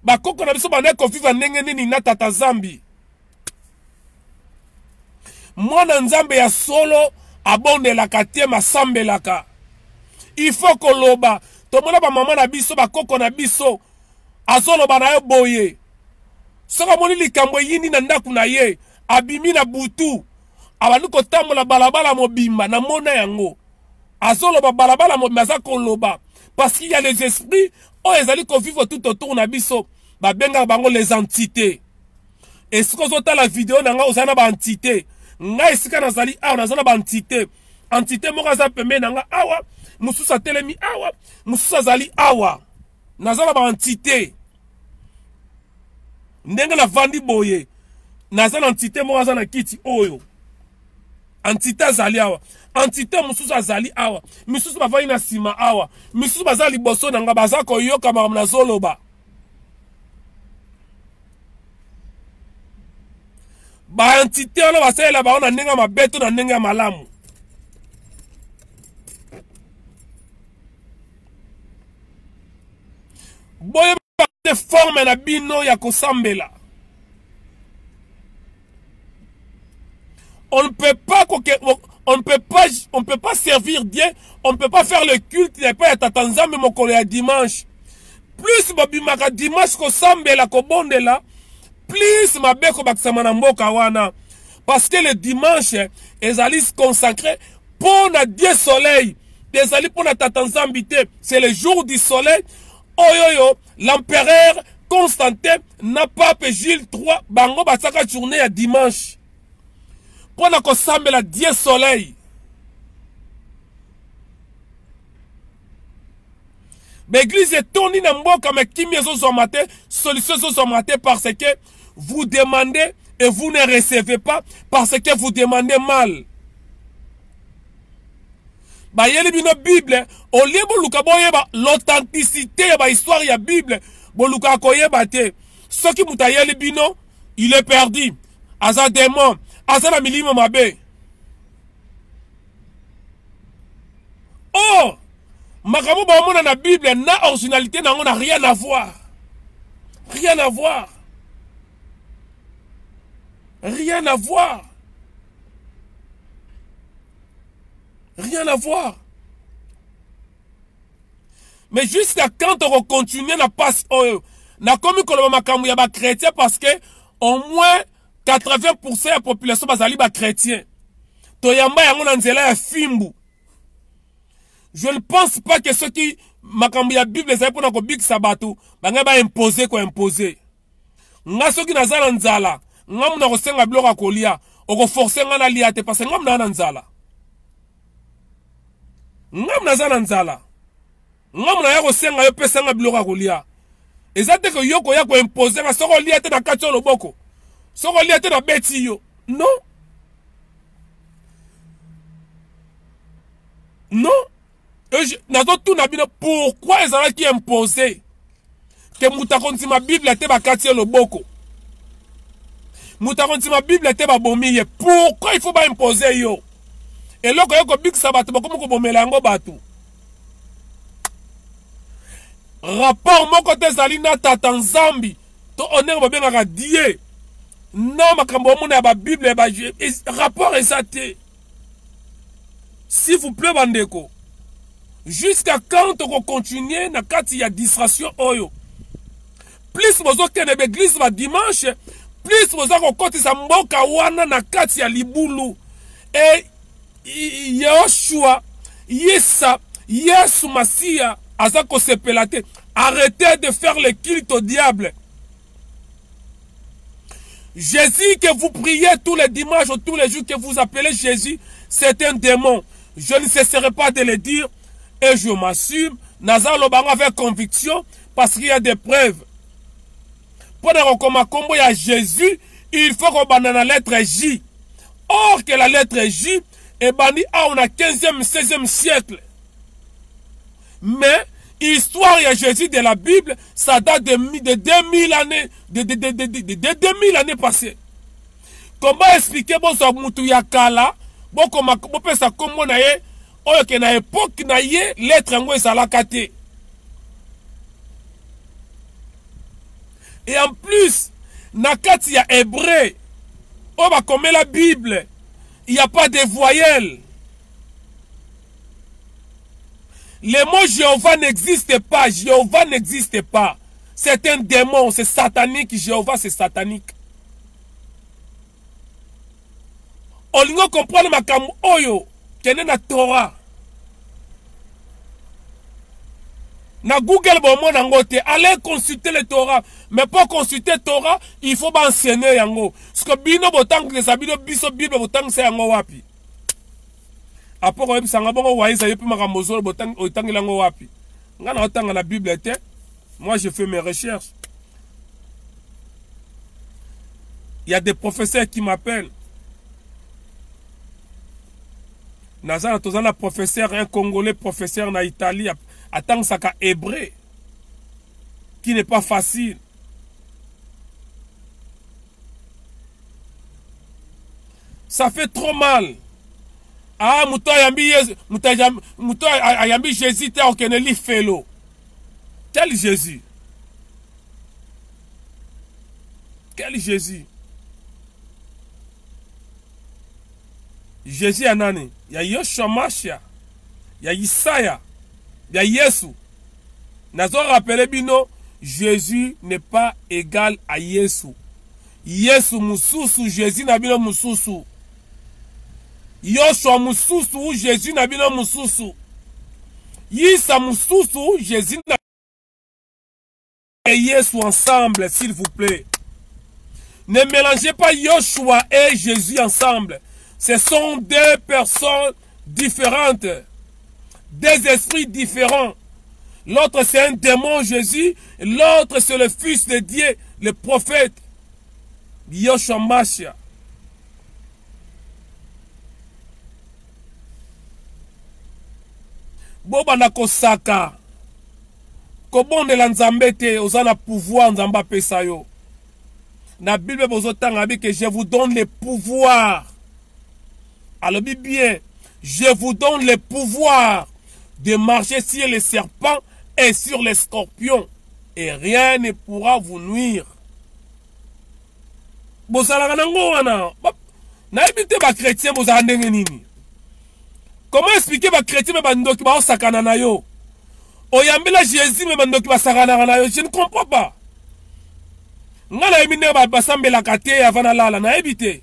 bakoko na biso bana ko vivre ndenge nini na tata Zambi. Mwana nzambe ya solo abondelaka te masambelaka. Il faut koloba tomona ba mama na biso bakoko na biso azoloba na yo boye. Soka moni likambo yini na ndaku na ye abimi na butu abandi kotambola balabala mobimba na mona yango azoloba balabala mobimba za koloba parce qu'il y a les esprits ezali ko vivre tout autour na biso babenga bango les entités. Et ce qu'on entend la vidéo nanga osana ba entité nga esika nazali awa nazana ba entité moko za pembe nanga awa mususa telemi awa mususa zali awa nazala ba entité ndenge na vandi boye nazana entité moko za na kiti oyo entité azali awa entité mususu azali awa misusu bavandi na sima awa misusu baza liboso nanga baza koyoka makambo nazoloba ba entité wana basalela bango na ndenge ya mabe to na ndenge ya malamu. Boye ba forme na bino ya kosambela. On ne peut pas servir Dieu, on ne peut pas faire le culte, il n'y a pas de Tanzanie mokolo ya dimanche. Plus babimaka dimanche kosambela kobondela, plus mabeko bakisama na mboka wana. Parce que le dimanche, ezali consacré pour na Dieu soleil. Ezali pour na tatanzambité. C'est le jour du soleil. Oyoyo, l'empereur Constantin, na pape Gilles III, bango basaka journée à dimanche. Pour na kosambe la Dieu soleil. L'église est tournée dans mboka mais kimi ezozomate, solution ezozomate parce que vous demandez et vous ne recevez pas parce que vous demandez mal. Ba yeli bino Bible, au lieu boluka boyeba l'authenticité ya ba histoire ya Bible, boluka koyeba te. Ce qui muta yeli bino, il est perdu. Aza démon, aza na milimo mabe. Oh, makambo ba mona na Bible na originalité nango na rien à voir. Rien à voir. Rien à voir. Rien à voir. Mais jusqu'à quand on va continuer na passe na komi koloba makambo ya ba chrétien parce que au moins 80% de la population bazali ba chrétien. Toyamba yango na nzela ya fimbu. Je ne pense pas que ceux qui makambo ya Bible ezali pona ko big sabato banga ba imposer ko imposer. Nga soki nazala nzala ngam na kosenga biloko kolia oko forcer nga na lia te parce que ngam na nzala. Ngam nazala nzala. Ngam na ya kosenga yo pesa nga biloko kolia. Ezate ko yoko ya ko imposer nga soko lia te na katio loboko. Soko lia te na beti yo. Non. Non. Nazo tout na bino pourquoi ezala ki imposer que mutakonti ma Bible te ba katio loboko. Mutakonti ma Bible te ba bomiye. Pourquoi il faut pas imposer yo? Et là, quand il y a un bateau, bateau. Rapport, mon côté, Zalina, Tatan Zambi. To honneur, bien à Dieu. Non, ma cambo, la Bible, rapport est ça. S'il vous plaît, Bandeko. Jusqu'à quand on continue, na kati ya distraction, oyo. Plus, vous avez une église, dimanche. Plus, vous avez un côté, sa mboka, wana, na kati ya libulu. Et, Yoshua, Yesa, Yesu Masia, Azako Sepelate, arrêtez de faire le culte au diable. Jésus que vous priez tous les dimanches ou tous les jours que vous appelez Jésus, c'est un démon. Je ne cesserai pas de le dire et je m'assume. Nazar Lobango avec conviction parce qu'il y a des preuves. Pour combo à Jésus, il faut qu'on banane la lettre J. Or que la lettre J, et bandi a on a 15e, 16e siècle. Mais, histoire de Jésus de la Bible, ça date de 2000 années, de 2000 années passées. Comment expliquer bozo mutu ya kala boko pesa kombo na ye oyo ke na époque na ye lettre ngo ezalaka te. Et en plus na kati ya hébreu oyo bakomela la Bible, il n'y a pas de voyelles. Le mot Jéhovah n'existe pas. Jéhovah n'existe pas. C'est un démon, c'est satanique. Jéhovah, c'est satanique. On doit comprendre ma oyo, qui est na Torah. Na Google, allez consulter le Torah. Mais pour consulter Torah, il faut enseigner yango. Parce que bino botang les abino biso Bible botang c'est yango wapi. Après on sanga bongo waisa yepi makamozo botang otang yango wapi. Ngana otanga la Bible était. Moi je fais mes recherches. Il y a des professeurs qui m'appellent. Nazana tozana professeur, un Congolais professeur na Italie, attend ça qu'à hébreu, qui n'est pas facile. Ça fait trop mal. Ah, mouto ayambi Jésus, t'es aucun li félo. Quel Jésus? Quel Jésus? Jésus anani? Ya Yoshua Mashia, ya Isaiah, ya Yesu. Nazo rappelé bino, Jésus n'est pas égal à Yesu. Yesu mususu, Jésus n'a bino mususu. Yoshua mususu, Jésus n'a bino mususu. Isa mususu, Jésus n'a et Yesu ensemble, s'il vous plaît. Ne mélangez pas Yoshua et Jésus ensemble. Ce sont deux personnes différentes, des esprits différents. L'autre c'est un démon Jésus, l'autre c'est le fils de Dieu, le prophète Yoshua Mashia. Boba na kosaka kobondela nzambe te ozana pouvoir nzamba pesa yo. Na Bible bozotanga que je vous donne le pouvoir. Alors bien, je vous donne le pouvoir de marcher sur les serpents et sur les scorpions, et rien ne pourra vous nuire. Comment expliquer les chrétiens qui sont sakana na yo? Oyambela Jésus me bando ki basakana na yo, je ne comprends pas. Ngala emine ba basambela kate avana lala na ebite.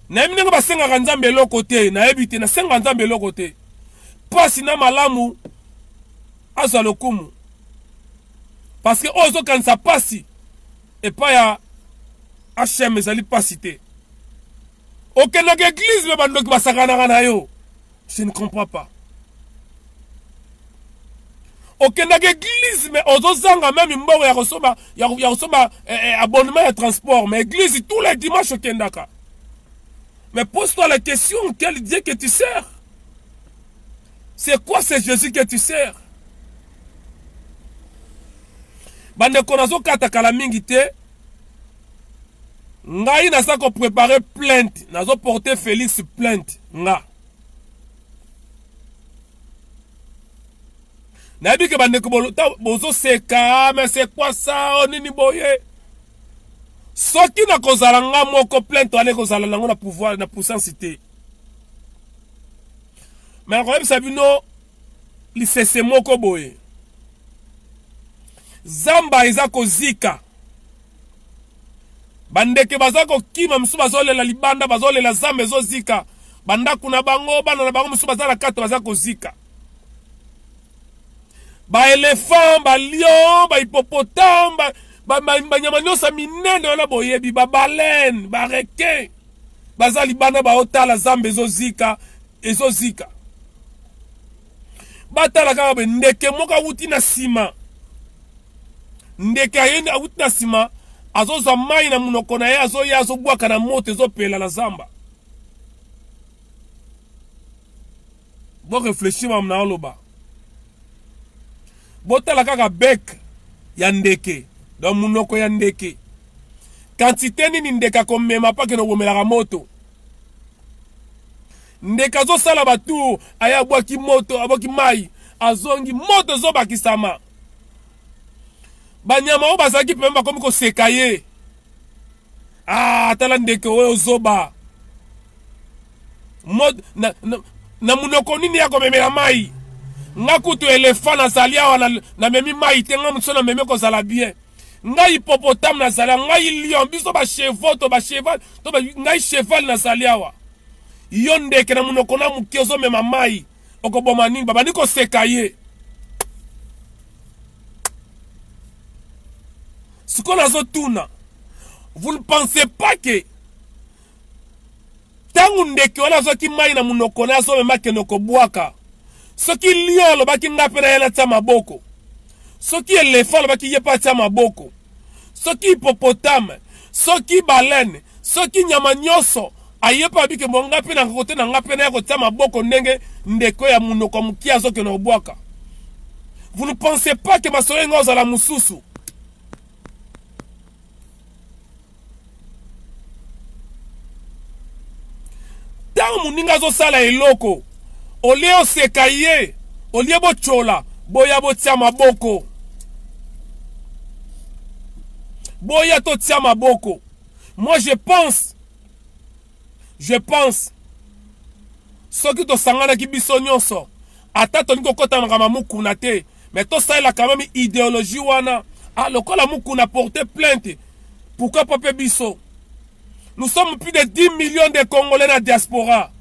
Na emine ba senga nzambe lokote na ebite na senga nzambe lokote. Pasi na malamu aza lokumu. Parce que ozo kansa pasi et pas ya HM ezali pasité. Aucun église me bando ki basakana na yo. Je ne comprends pas. Aucun église mais ozozanga même mbongo ya kosoma abonnement de transport mais église tous les dimanches au Kendaka. Mais pose-toi la question, quel Dieu que tu sers? C'est quoi ce Jésus que tu sers? Bande konazo kataka la mingi te. Ngai nasa ko préparer plainte, nazo porter Félix plainte nga. Nabi ke bande ko bozo seka, mais c'est quoi ça? Onini boye. Soki na kozala nga moko plainte ane kozala nango na pouvoir na puissance te. Mais quand même sabino li sese moko boye. Zamba eza kozika. Bandeke bazako kima msu bazolela libanda bazolela zamba ezo zika. Banda kuna bango bana na bango msu bazala kato bazako zika. Ba éléphant, ba lion, ba hippopotame, ba nyama nyosa minene wana boyebi, ba baleine, ba requin. Baza libanda ba otala zamba ezo zika, ezo zika. Batala kaka be ndeke moka wuti na sima. Ndeke ayende wuti na sima, azoza mai na munoko na ye azoya azobwaka na moto ezopela na zamba. Bo réfléchir mam na oloba. Botala kaka bec ya ndeke, dans munoko ya ndeke. quantité nini ndeka komema pa ke no bomelaka moto. Ndeka zo sala batour aya abwaki moto abwaki mai azongi moto zo bakisama. Banyama o bazaki pe mba komi ko sekaye. Ah tala ndeke oyo zoba. Na munoko nini ya komemela mai. Nga kutu elefant na zali awa na memi mai te nga muso na memi ko zala bien. Nga hippopotame na zali nga lion biso ba cheval to ba cheval to ba nga cheval na zali awa. Yo ndeke na munoko na muke zo mema mai okoboma nini baba niko sekaye. Ce qu'on a tuna, vous ne pensez pas que tangu ndeke wana zo ki mai na munoko na zo mema ke noko bwaka. Soki lion lo baki ngape na yana tia maboko. Soki elephant lo baki yepa tia maboko. Soki hippopotame, soki baleine, soki nyama nyoso ayepa bike mo ngape na kote na ngape na yako tia maboko ndenge ndeko ya munoko mukia zo ke no bwaka. Vous ne pensez pas que ma soeur ngoza la mususu. Tangu muninga zo sala eloko. Oleo sekaye, oleo chola, boya botia maboko. Boya to tia maboko. Moi je pense, soki to sangana ki biso nyonso, ata to niko kota ngama mukuna te, mais to saila quand même idéologie wana, ah lokola mukuna porter plainte. Pourquoi pas biso? Nous sommes plus de 10 millions de Congolais dans la diaspora.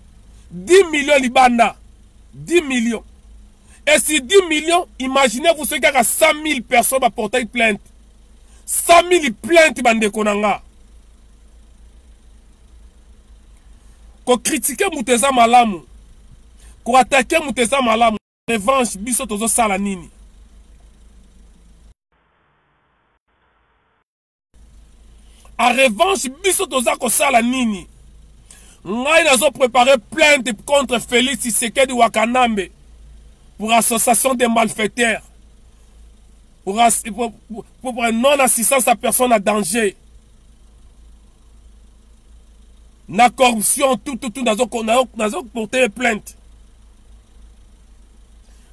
10 millions Libanda. 10 millions. Et si 10 millions, imaginez-vous ce qu'il y a 100 000 personnes à porter plainte. 100 000 plaintes, bande konanga. Ko critiquer Mouteza malamu. Ko attaquer Mouteza malamu. Revanche, biso tozo sala nini. En revanche, biso toza ko sala nini. Ngai nazo préparé plainte contre Félix Tshisekedi Wakanambe pour association de malfaiteurs, pour non-assistance à personne à danger, na corruption, tout nazo porter plainte.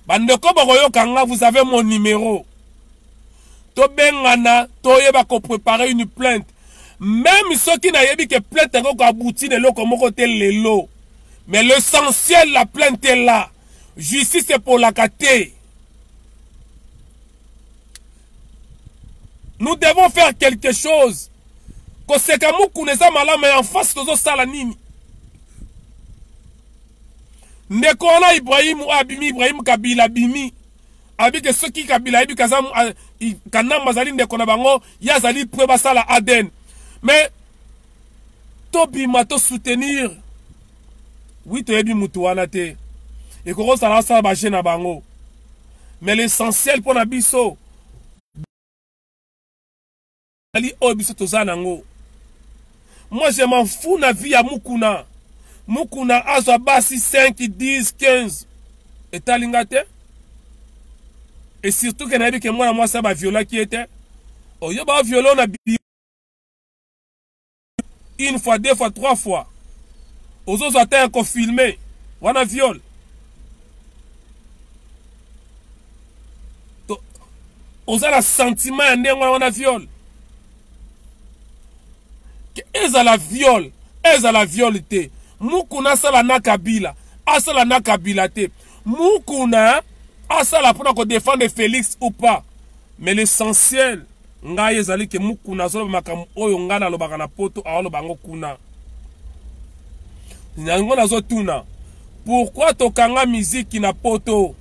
Bandeko Boroyo Kanga, vous avez mon numéro. To bengana, to yeba ko préparer une plainte. Même ceux qui n'ont pas que plainte est abouti de l'eau comme côté l'élo. Mais l'essentiel, la plainte est là. Justice c'est pour la caté. Nous devons faire quelque chose. Que c'est comme nous connaissons malade, mais en face de ça la nini. Nekona Ibrahim ou Abimi Ibrahim Kabila Bimi. Avec ceux qui Kabila Ibi Kazam Kanam Mazali Nekona Bango, Yazali Preba Sala Aden. Mais, Tobima to soutenir. Oui, tu es du Moutouanate. Et qu'on s'en a bâché na bango. Mais l'essentiel pour Nabiso. Moi, je m'en fous na vie à Mukuna. Mukuna azo basi 5, 10, 15. Et talingate. Et surtout que n'a dit que moi, ça va violer qui était. Oh, y'a pas violon na bi. Une fois, deux fois, trois fois. Aux autres atteints qu'on filmé. On a viol. Aux autres sentiment on a viol. Elles à la viol. Elles à la violité. Mukuna sala na kabila. Asala na kabila te. Mukuna asala pour qu'on défende Félix ou pas. Mais l'essentiel. Nga yezali ke mukuna solo makam oyo ngana lo bakana poto awalo bango kuna. Nyango nazo tuna. Pourquoi tokanga musique na poto?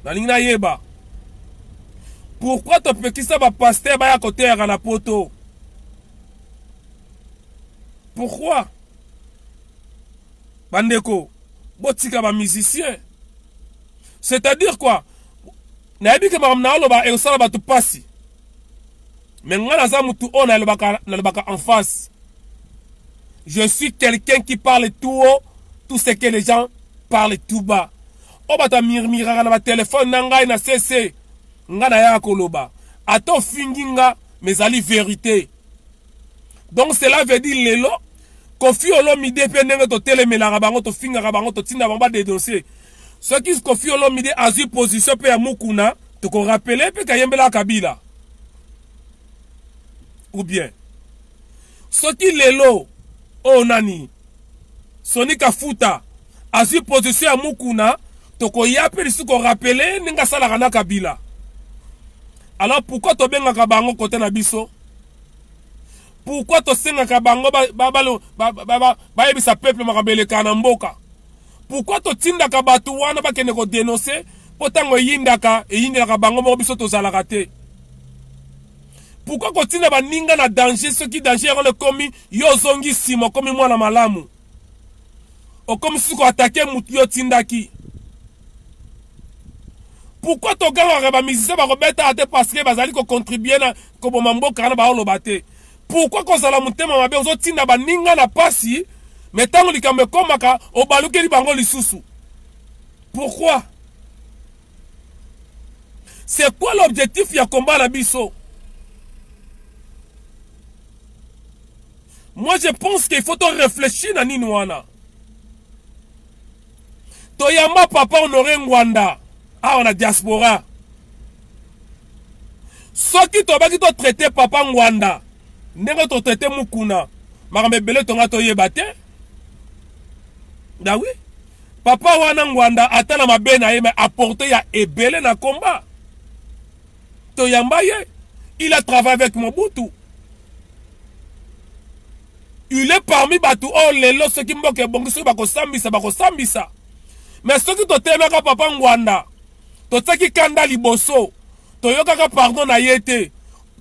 Na lingna yeba. Pourquoi topekisa ba pasteur ba ya côté ya na poto? Pourquoi? Bandeko, botika ba musicien. C'est-à-dire quoi? Na yebi ke ba mnalo ba e sala ba tu pasi. Mais on a en face. Je suis quelqu'un qui parle tout haut, tout ce que les gens parlent tout bas. On va murmurer dans téléphone, nanga na cessé. Nga na ya koloba. Ato finginga, mais ali vérité. Donc cela veut dire lelo Kofi Olomide pe ndenge to telemelaka bango to fingaka bango to tinda bango ba dénoncer. Ce qui Kofi Olomide a eu position pe ya mukuna to ko rappeler pe kayembela Kabila. Ou bien ce qui lelo o nani Soni Kafuta a eu position ya mukuna to ko yape lisu ko rappeler ninga salaka na Kabila. Alors pourquoi to bengaka bango côté na biso? Pourquoi to sengaka bango ba yebisa peuple makabeleka na mboka? Pourquoi to tindaka batu wana ba kende ko dénoncer potango yindaka bango mo biso to zalaka te? Pourquoi ko tinda ba ninga na danger ceux qui danger le komi yo zongi simo komi mwana malamu? O komi suko attaquer mutu yo tindaki. Pourquoi to ganga ba misise ba ko beta ate parce que bazali ko contribuer na ko bomamboka na ba olobate? Pourquoi qu'on la mutema mabe ozo tinda ba ninga na pasi metango likambe komaka obaluke li bango lisusu? Pourquoi? C'est quoi l'objectif ya combat na biso? Moi je pense qu'il faut réfléchir na nini wana. Toyamba papa Honoré Ngwanda a na diaspora. Soki to baki to traiter papa Ngwanda ndenge to traiter mukuna makambe bele tonga to yeba te. Da oui, papa wana Ngwanda atana mabe na ye mais apporter ya ebele na combat. To yamba ye, il a travaillé avec Mobutu. Il est parmi batu oh lelo ceux qui mboke bongiso bako sambisa. Mais ceux qui to temaka papa Ngwanda to tsaki kanda liboso to yokaka pardon na yete.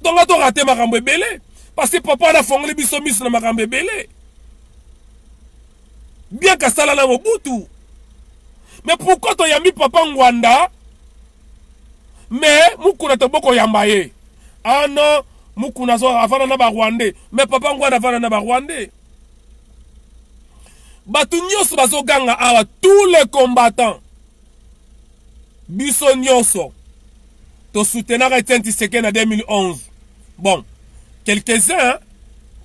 Donc to raté makambe ebele. Parce que papa a fongoli biso miso na makambe ebele. Bien que ça na Mobutu. Mais pourquoi tu as mis papa Ngwanda? Mais mukuna to boko yambaye. Ah non, mukuna so afana na ba Rwandais. Mais papa Ngwanda afana na ba Rwandais. Batu nyonso bazo ganga awa tous les combattants. Biso nyonso. To soutenaka Etienne Tshisekedi en 2011. Bon. Quelques-uns,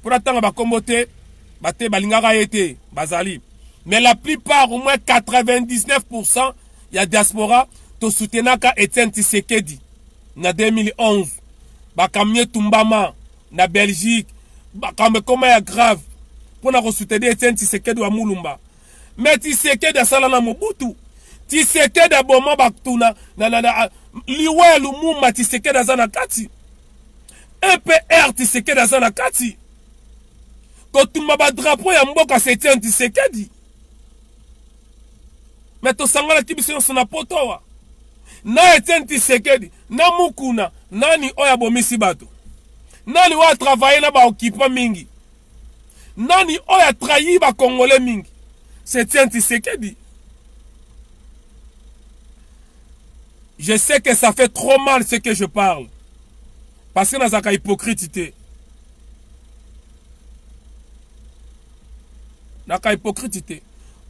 pour attendre à comboter, bate balingara été, bazali. Mais la plupart, au moins 99%, il y a diaspora, to soutenaka Etienne Tshisekedi, na 2011. Bakamye Tumbama, na Belgique, bakamye koma ya grave, pour na soutenir Etienne Tshisekedi wa Mulumba. Mais Tshisekedi a sala na Mobutu. Tshisekedi a boma baktuna, liwe lumumba Tshisekedi a zana kati. EPR Tshisekedi azana kati. Kotumba ba drapeau ya mboka c'est Etienne Tshisekedi. Mais to sangala kibiso sona potowa. Na Etienne Tshisekedi, na mukuna, nani oya bomisi bato. Nani oya travailler na ba occupant mingi. Nani oya trahi ba congolais mingi. C'est Etienne Tshisekedi. Je sais que ça fait trop mal ce que je parle. Parce que nous avons hypocrite. Nous avons hypocrite.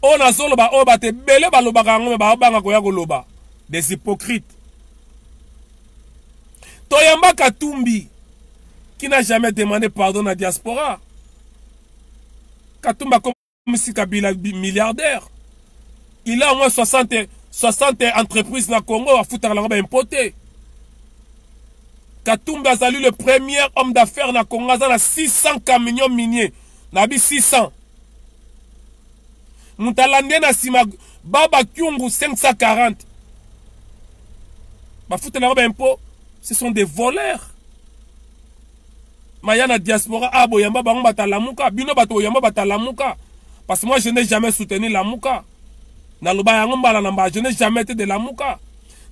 On a zoloba, on a belé baloba gango ba banga koya koloba. Des hypocrites. Toyamba Katumbi, qui n'a jamais demandé pardon à la diaspora. Katumba comme si Kabila milliardaire. Il a au moins 60 entreprises dans le Congo à foutre la robe importée. Katumba a le premier homme d'affaires na Congo a 600 camions miniers. Nabi 600. Moutalande na sima Baba Kyungu 540. Ba foutre la robe impôt, ce sont des voleurs. Mayana diaspora abo yamba bango batalamuka, bino bato yamba batalamuka. Parce que moi je n'ai jamais soutenu la Mouka. Na loba yango mbala namba, je n'ai jamais été de la Mouka.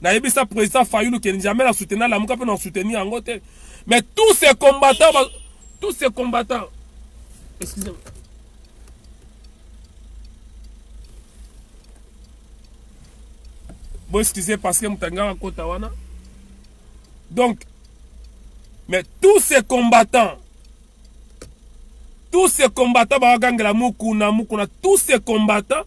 Na yebisa président Fayoulou qui n'a jamais soutenu la Mouka peut non soutenir en côté. Mais tous ces combattants, excusez-moi. Bon, excusez parce que Moutanga Kota wana. Donc, mais tous ces combattants, Bagangela Mukuna, tous ces combattants,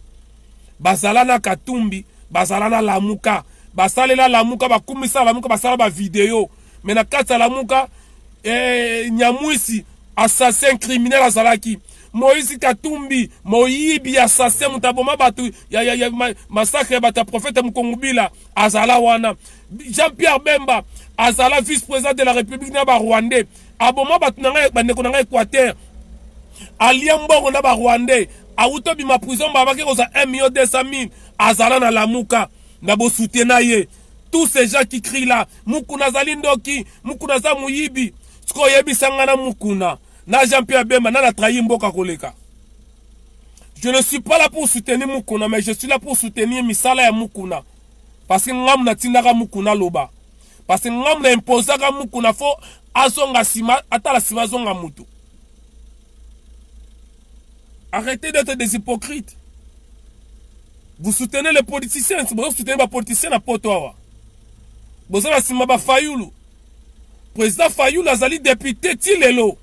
Bazalana Katumbi, Bazalana Lamuka, Basalela Lamuka, Bakumisa Lamuka, Basala ba vidéo. Mais na kata Lamuka, Nyamwisi, assassin criminel azalaki. Moïse Katumbi, Moyibi, assassin, Mutaboma Batu, ya massacre Bata prophète Mukongubila, Azala Wana. Jean-Pierre Bemba, Azala vice-président de la République Naba Rwandais. Aboma Batu Nanga Équateur. Aliambo Naba Rwandais. Aoutobi ma prison, Babake Rosa 1,2 million. Azala na Lamuka, Nabo Soutenaye. Tous ces gens qui crient là, Mukuna Zalindoki, Mukuna Zamuyibi, Skoyebi Sangana Mukuna. Na Jean-Pierre Bemba, na trahi Mboka Koleka. Je ne suis pas là pour soutenir Mukuna, mais je suis là pour soutenir Misala ya Mukuna. Parce que ngam na tindaka Mukuna loba. Parce que ngam na imposaka Mukuna fo azonga sima, atala sima zonga mutu. Arrêtez d'être des hypocrites. Vous soutenez les politiciens, vous soutenez les politiciens à Potoawa. Vous avez sima ba Fayoulou. Président Fayoulou azali député Tilelo.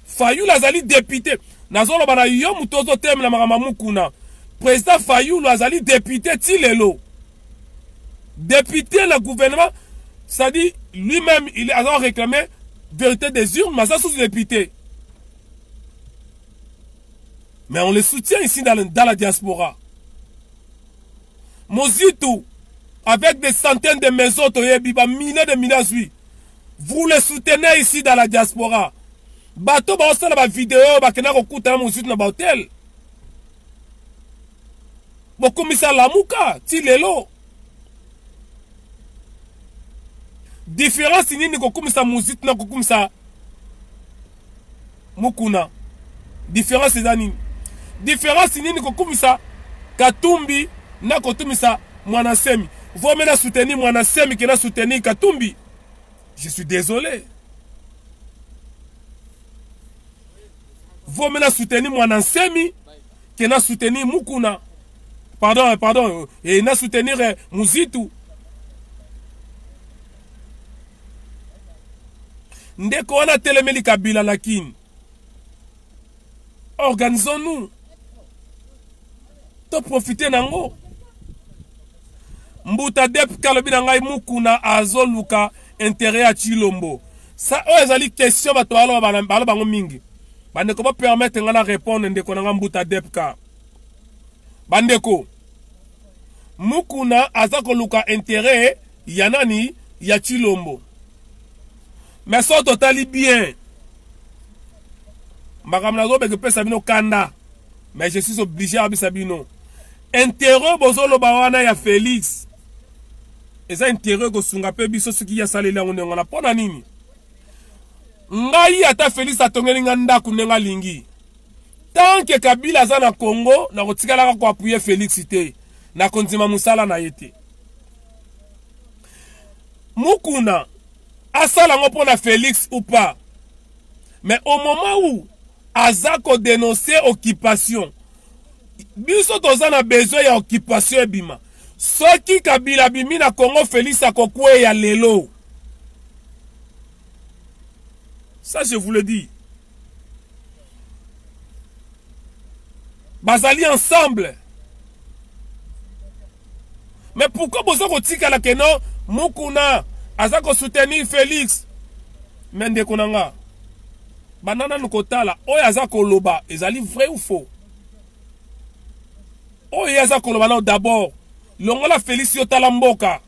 Fayoulou azali député. Nazolo bana yo mutozo teme na makama Mukuna. Président Fayoulou azali député Tilelo. Député le gouvernement, ça dit lui-même il a réclamé vérité des urnes, mais ça sous député. Mais on les soutient ici dans la diaspora. Mozitou, avec des centaines de maisons, milliers de milliers, vous les soutenez ici dans la diaspora. Bateau ba osala ba vidéo ba kena ko kuta na muzitu na ba hotel. Bokomisa Lamuka ti lelo. Différence nini ko komisa muzitu na ko komisa Mukuna. Différence nini? Différence nini ko komisa Katumbi na ko komisa Mwanasemi. Vous me la soutenir Mwanasemi qui na soutenir Katumbi. Je suis désolé. Vous me la soutenir Mwanasemi qui na soutenir Mukuna. Pardon, et na soutenir Muzitu. Ndeko wana telemeli Kabila lakini. Organisons-nous. To profiter nango. Mbuta dep kalobi na ngai Mukuna azoluka intérêt à Chilombo. Ça ezali question bato balo bango mingi. Bandeko ba permettre ngana répondre ndeko na Mbuta depka. Bandeko Mukuna azako luka intérêt ya nani ya Chilombo. Mais ça totali bien. Makamnazo beke pesa bino kanda. Mais je suis obligé à bisabino. Intérêt bozolo bawana ya Félix. Eza intérêt ko sunga pe biso suki ya salela ngone ngana pona nini? Ngai ata Félix atongeli nganda kunenga lingi. Tant que Kabila za na Congo na kotikala ko appuyer Félix te na konzima musala na yete. Mukuna asala ngo pona Félix ou pas. Mais au moment où Azako dénoncer occupation, biso toza na besoin ya occupation ebima. Soki Kabila bimi na Congo Félix akokwe ya lelo. Ça je vous le dis. Bazali ensemble. Mais pourquoi bozo kotika la keno Mukuna azako soutenir Félix? Mende konanga. Banana nukotala oyo azako loba ezali vrai ou faux? Oyo azako loba na d'abord longola Félix yotala mboka.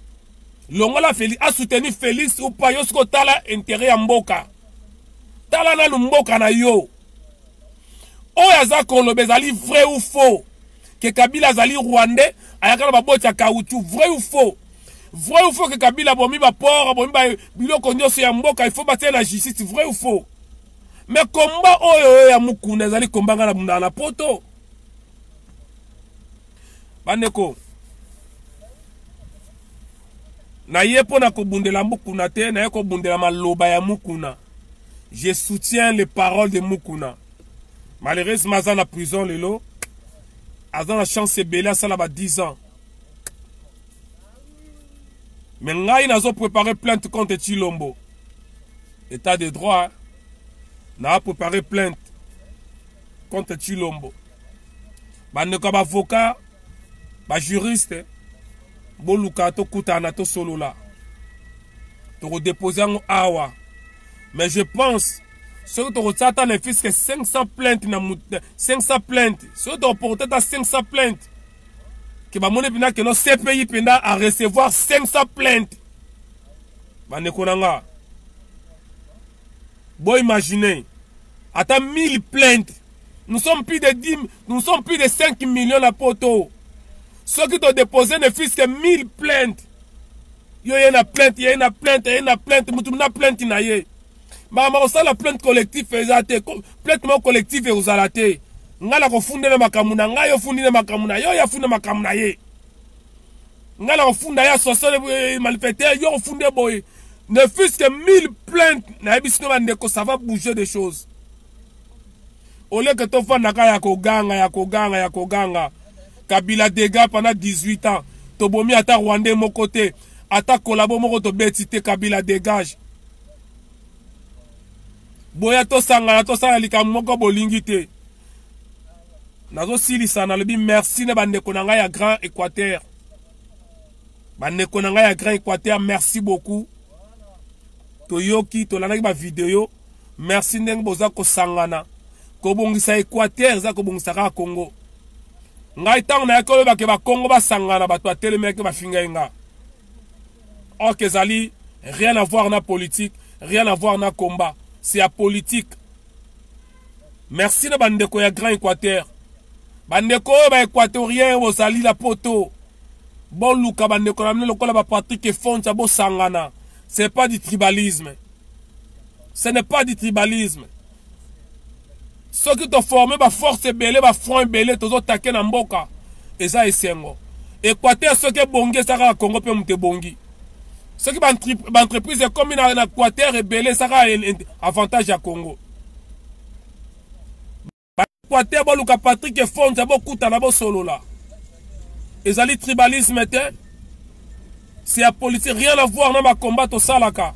Longola Félix a soutenir Félix ou pas yosko tala intérêt ya mboka. Tala na mboka na yo. Oyo azako loba ezali vrai ou faux? Que Kabila azali Rwandais ayakala baboti ya kauchu, vrai ou faux? Vrai ou faux que Kabila bomi ba port, bomi ba biloko nyonso ya mboka, il faut battre la justice, vrai ou faux? Mais combat oyo ya Mukuna ezali combat ngana na poto. Bandeko. Na yepo na kobundela Mukuna te, na yeko bundela maloba ya Mukuna. Je soutiens les paroles de Mukuna. Malheureusement, à la prison lelo. Azan la chance belé ça là-bas 10 ans. Mais ngai nazo préparé plainte contre Chilombo. État de droit. Hein? N'a préparé plainte contre Chilombo. Bandeko ba avocat, ba juriste, boluka to kutana to solo là. To redéposer en awa. Mais je pense Ce que tu retiens, les fils que 500 plaintes, 500 plaintes. Ce que tu reportes, 500 plaintes. Que bah mon épina que nos CPI penda à recevoir 500 plaintes. Bah ne konanga. Bon imaginez. Attends 1000 plaintes. Nous sommes plus de 10, nous sommes plus de 5 millions à poto. Ceux qui ont déposé ne fils que 1000 plaintes. Yo y a une plainte, il y a une plainte, il y a une plainte, mutumna plainte naye. Mama ça la plainte collective ezate, plainte collective ezalate. Ngala ko funda na makamuna, ngayo fundi na makamuna, yo ya funda makamuna ye. Ngala ko funda ya sosole malfaiteur, yo funda boy. Ne fût-ce que 1000 plaintes, na ebisino bandeko, ça va bouger des choses. Au lieu que tu fasses ya koganga. Kabila dégâts pendant 18 ans. Tobomi ata Rwandais mon côté. Ata kolabo moko to betite Kabila dégage. Boya to sanga lika moko bolingi te. Nazo silisa na lobi merci na bandeko na ngai ya Grand Équateur. Bandeko na ngai ya Grand Équateur, merci beaucoup. Toyoki to lanaki ba vidéo. Merci ndenge boza ko sangana. Ko bongisa Équateur za ko bongisa ka Congo. Ngai tang na ko ba ke ba Congo ba sangana ba to ateleme ke ba finga nga. Or que zali rien à voir na politique, rien à voir na combat. C'est à politique. Merci na bandeko ya Grand Équateur. Bandeko ba équatorien bo zali la poto. Bon luka bandeko na lokola ba Patrick Fonta bo sangana. C'est pas du tribalisme. Ce n'est pas du tribalisme. Ceux qui t'ont formé, ba force belé, ba front belé, tozo taqué na mboka. Et ça est sengo. Équateur, ceux qui bongi, ça va Congo peut monter bongi. Ceux qui entreprise comme une Équateur et belé, ça va avantage à Congo. Équateur, bon luka Patrick et Fond, ça va coûter na bo solo là. Et ça tribalisme, c'est à politique, rien à voir dans ma combat au salaka.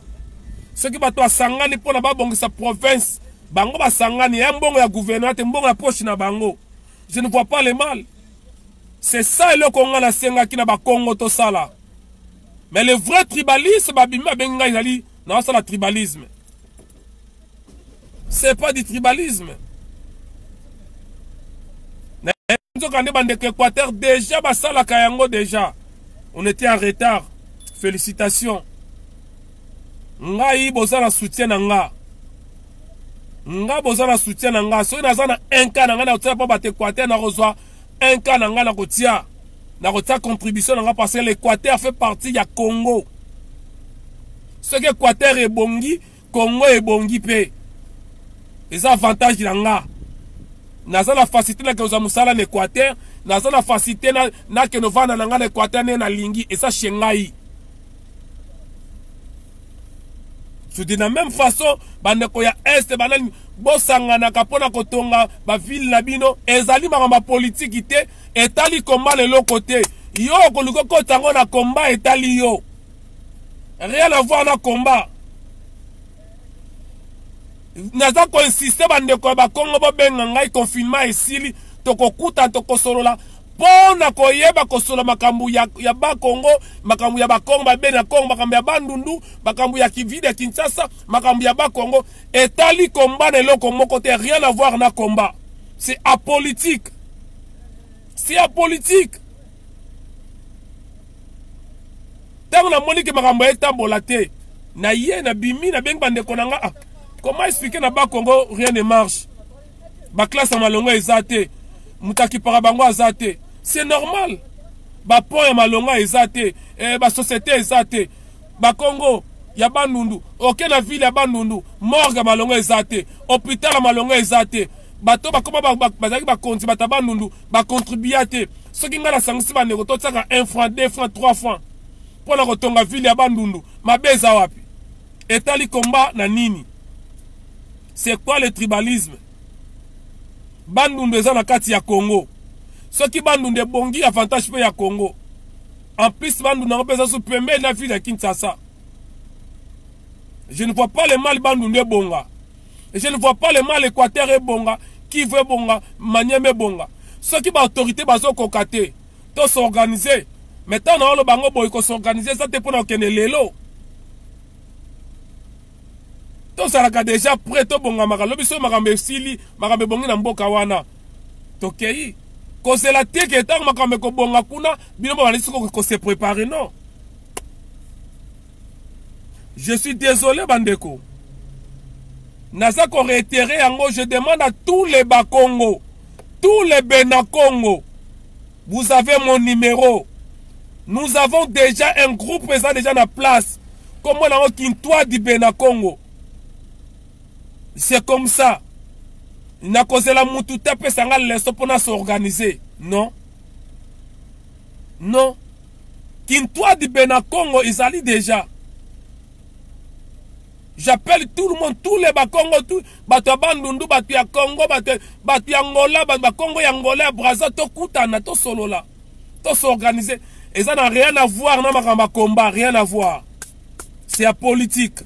Ceux qui battent à Sangani pour la babong sa province, bango ba Sangani, un bon ya gouverneur, un bon la poche na bango. Je ne vois pas le mal. C'est ça le Congo na senga qui na ba Congo to sala. Mais le vrai tribalisme, babima benga izali, non ça la tribalisme. C'est pas du tribalisme. Nous avons des Équateur déjà ba sala kayango déjà. On était en retard. Félicitations. Ngai bozala soutien na nga. Nga bozala soutien na nga. So na zana 1 cas na nga na tia pa ba Équateur na reçoit 1 cas na nga na kotia. Na kotia contribution na nga parce que l'Équateur fait partie ya Congo. Ce que Équateur est bongi, Congo est bongi pe. Les avantages na nga. Na zana facilité na ke musala na Équateur, na zana facilité na ke no vana na nga na Équateur na lingi et ça shengai. Je dis de la même façon, bandeko ya Est, banani, bosangana kapona kotonga, ba ville nabino, ezali makamba politique ite, etali combat le l'autre côté. Yo, koluko kotango na combat etali yo. Rien à voir na combat. Naza ko insister bandeko ba Congo bo benga ngai confinement esili, toko kuta toko solola. Pona koyeba kosolo makambu ya ba Congo, makambu ya ba Congo ba bena Congo, makambu ya Bandundu, makambu ya Kivide Kinshasa, makambu ya ba Congo, etali combat ne loko moko te, rien à voir na combat. C'est apolitique. C'est apolitique. Tango na moni ke makambu etambola te, na ye na bimi na beng bande konanga. Comment expliquer na ba Congo rien ne marche? Ba classe malongo ezate. Mutaki parabango azate. C'est normal. Ba pont ya malonga ezate. Ba société ezate. Ba Congo ya Bandundu. Ok na ville ya Bandundu. Morgue malonga ezate. Hôpital malonga ezate. Bato ba koma bazaki ba konti ba Bandundu ba contribuate. Ce qui ngala sangisi ba nego to tsaka 1 franc, 2 francs, 3 francs. Pour la kotonga ville ya Bandundu. Mabeza wapi? Etali combat na nini? C'est quoi le tribalisme? Bandundu eza na kati ya Congo. Ceux qui Bandundu bongi avantage pe ya Congo. En plus Bandundu na pesa sous pembe na ville ya Kinshasa. Je ne vois pas le mal Bandundu bonga. Et je ne vois pas le mal Équateur et bonga, qui veut bonga, Manieme bonga. Ceux qui ba autorité bazo kokate, to s'organiser. Maintenant na lo bango boy ko s'organiser ça te pona okene lelo. tozalaka déjà prêt tobongamaka lobi so makambo esili makambo ebongi na mboka wana tokei kozela te ke ntango makambo ekobonga kuna bino babandisi kose préparer non. Je suis désolé bandeko naza ko réitérer yango. Je demande à tous les Bakongo, tous les Benakongo, vous avez mon numéro. Nous avons déjà un groupe présent déjà en place. Comme on a un Kintoa du Benakongo. C'est comme ça. Il n'a causé la moutouté pour s'organiser. Non. Non. Kintoa du Benakongo, ils allaient déjà. J'appelle tout le monde, tous les Bakongo, tous Bato Bandundu, Bato ya Congo, Bato ya Angola, Bakongo ya Angola, Brazza, to Koutana, to solo là. To s'organiser. Et ça n'a rien à voir, n'a combat, rien à voir. C'est apolitique.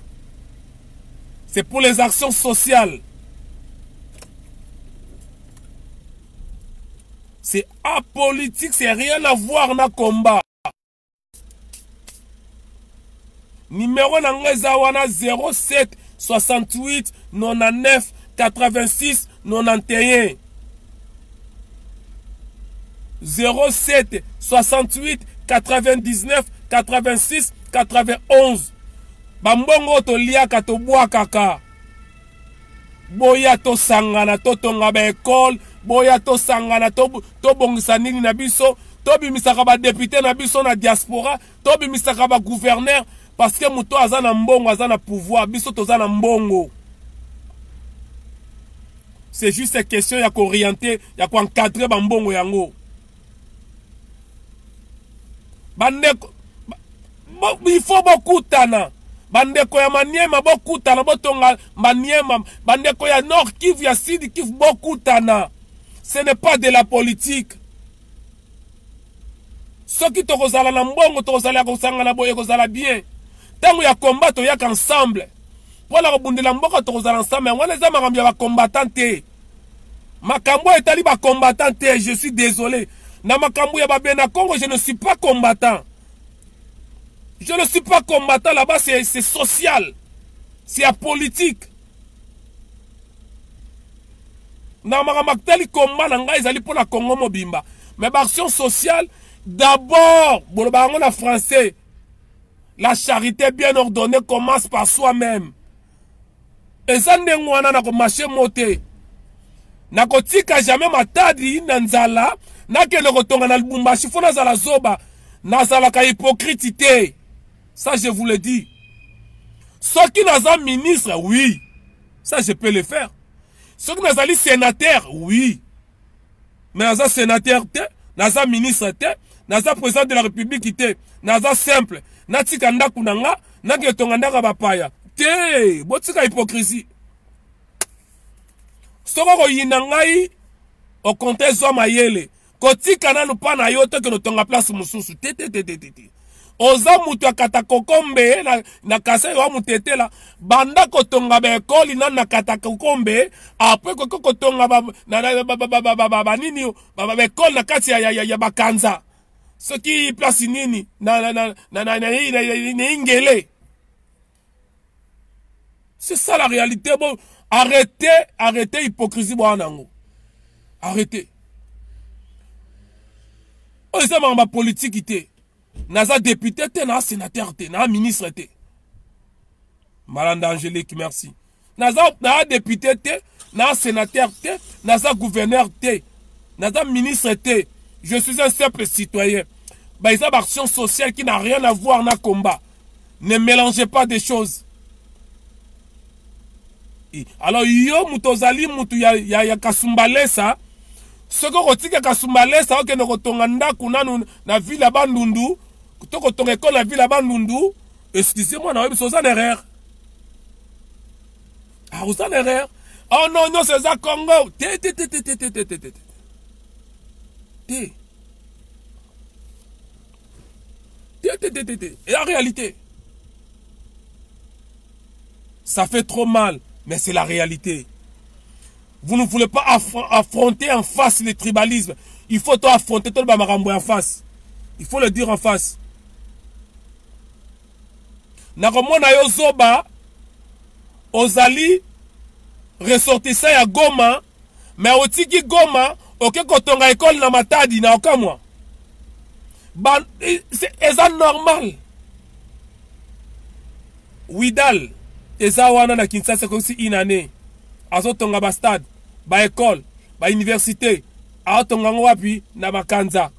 C'est pour les actions sociales. C'est apolitique, c'est rien à voir na combat. Numéro Nangezawana 07 68 99 86 91. 07 68 99 86 91. Bambongo to liaka to boa kaka. Boya to sangana to tonga ba école, boya to sangana to bongisa nini na biso, to bimisaka ba député na biso na diaspora, to bimisaka ba gouverneur parce que muto azana mbongo azana pouvoir, biso tozana mbongo. C'est juste une question ya qu'orienter, ya qu'encadrer ba mbongo yango. Bandeko il faut beaucoup tana. Bandeko ya Maniema beaucoup tana botonga Maniema, bandeko ya Nord Kivu ya Sud Kivu beaucoup tana. Ce n'est pas de la politique. Ceux qui tokozala na mbongo tokozala kosanga na boye kozala bien. Tango ya combat to yak ensemble. Pour la rebundela mboko tokozala ensemble, on les a makambo ya combattant te. Makambo etali ba combattant te, je suis désolé. Na makambo ya ba Benakongo, je ne suis pas combattant. Je ne suis pas combattant là-bas, c'est social. C'est apolitique. Na makamatali combat na ngai ezali pour la Congo mobimba. Mais l'action sociale, d'abord, boloba ngo na français. La charité bien ordonnée commence par soi-même. Et ça ndengo wana na ko marché moté. Na ko tika jamais matadi na nzala, na ke le kotonga na Lubumbashi fona zala zoba, na zala ka hypocrite. Ça, je vous le dis. Ceux qui n'ont pas ministre, oui. Ça, je peux le faire. Ceux qui n'ont pas sénateur, oui. Mais n'ont pas sénateur, n'ont pas ministre, n'ont pas président de la République, n'ont pas simple. N'ont pas kanda kunanga, n'ont pas tonganda kabapaya. Té, botika hypocrisie. Soko yinangai, au compte zoma yele. Kotika na lupana yote que nous tonga place mususu. Té. Oza mutu akata kokombe na kasa yo mutetela banda kotonga ba ekoli na kata kokombe après kotonga ba nini ba ekoli na kati ya bakanza ce qui place nini na ingele. C'est ça la réalité. Bon, arrêtez hypocrisie bwanango. Arrêtez. On est dans ma politique ité. Naza député, na sénateur, na ministre. Malanda Angélique, merci. Naza député, na sénateur, naza gouverneur, naza ministre. Je suis un simple citoyen. Bah, ils ont une action sociale qui n'a rien à voir dans le combat. Ne mélangez pas des choses. Alors, yo, mutozali, mutu ya kasumbalesa. Ce que rotika kasumbalesa, ok, no kotonganda kunanu na ville Bandundu. La ville Bandundu, excusez-moi, non, c'est une erreur. Ah, vous avez une erreur. Oh non, c'est ça, Congo. Et la réalité, ça fait trop mal, mais c'est la réalité. Vous ne voulez pas affronter en face le tribalisme. Il faut affronter tout le bamarambo en face. Il faut le dire en face. Nakomona yo zoba ozali ressortissant ya Goma mais otiki Goma oke kotonga école na Matadi na okamwa eza normal. Widal eza wana na Kinshasa kosi inane azotonga ba stade ba école ba université aotonga wapi na Makanza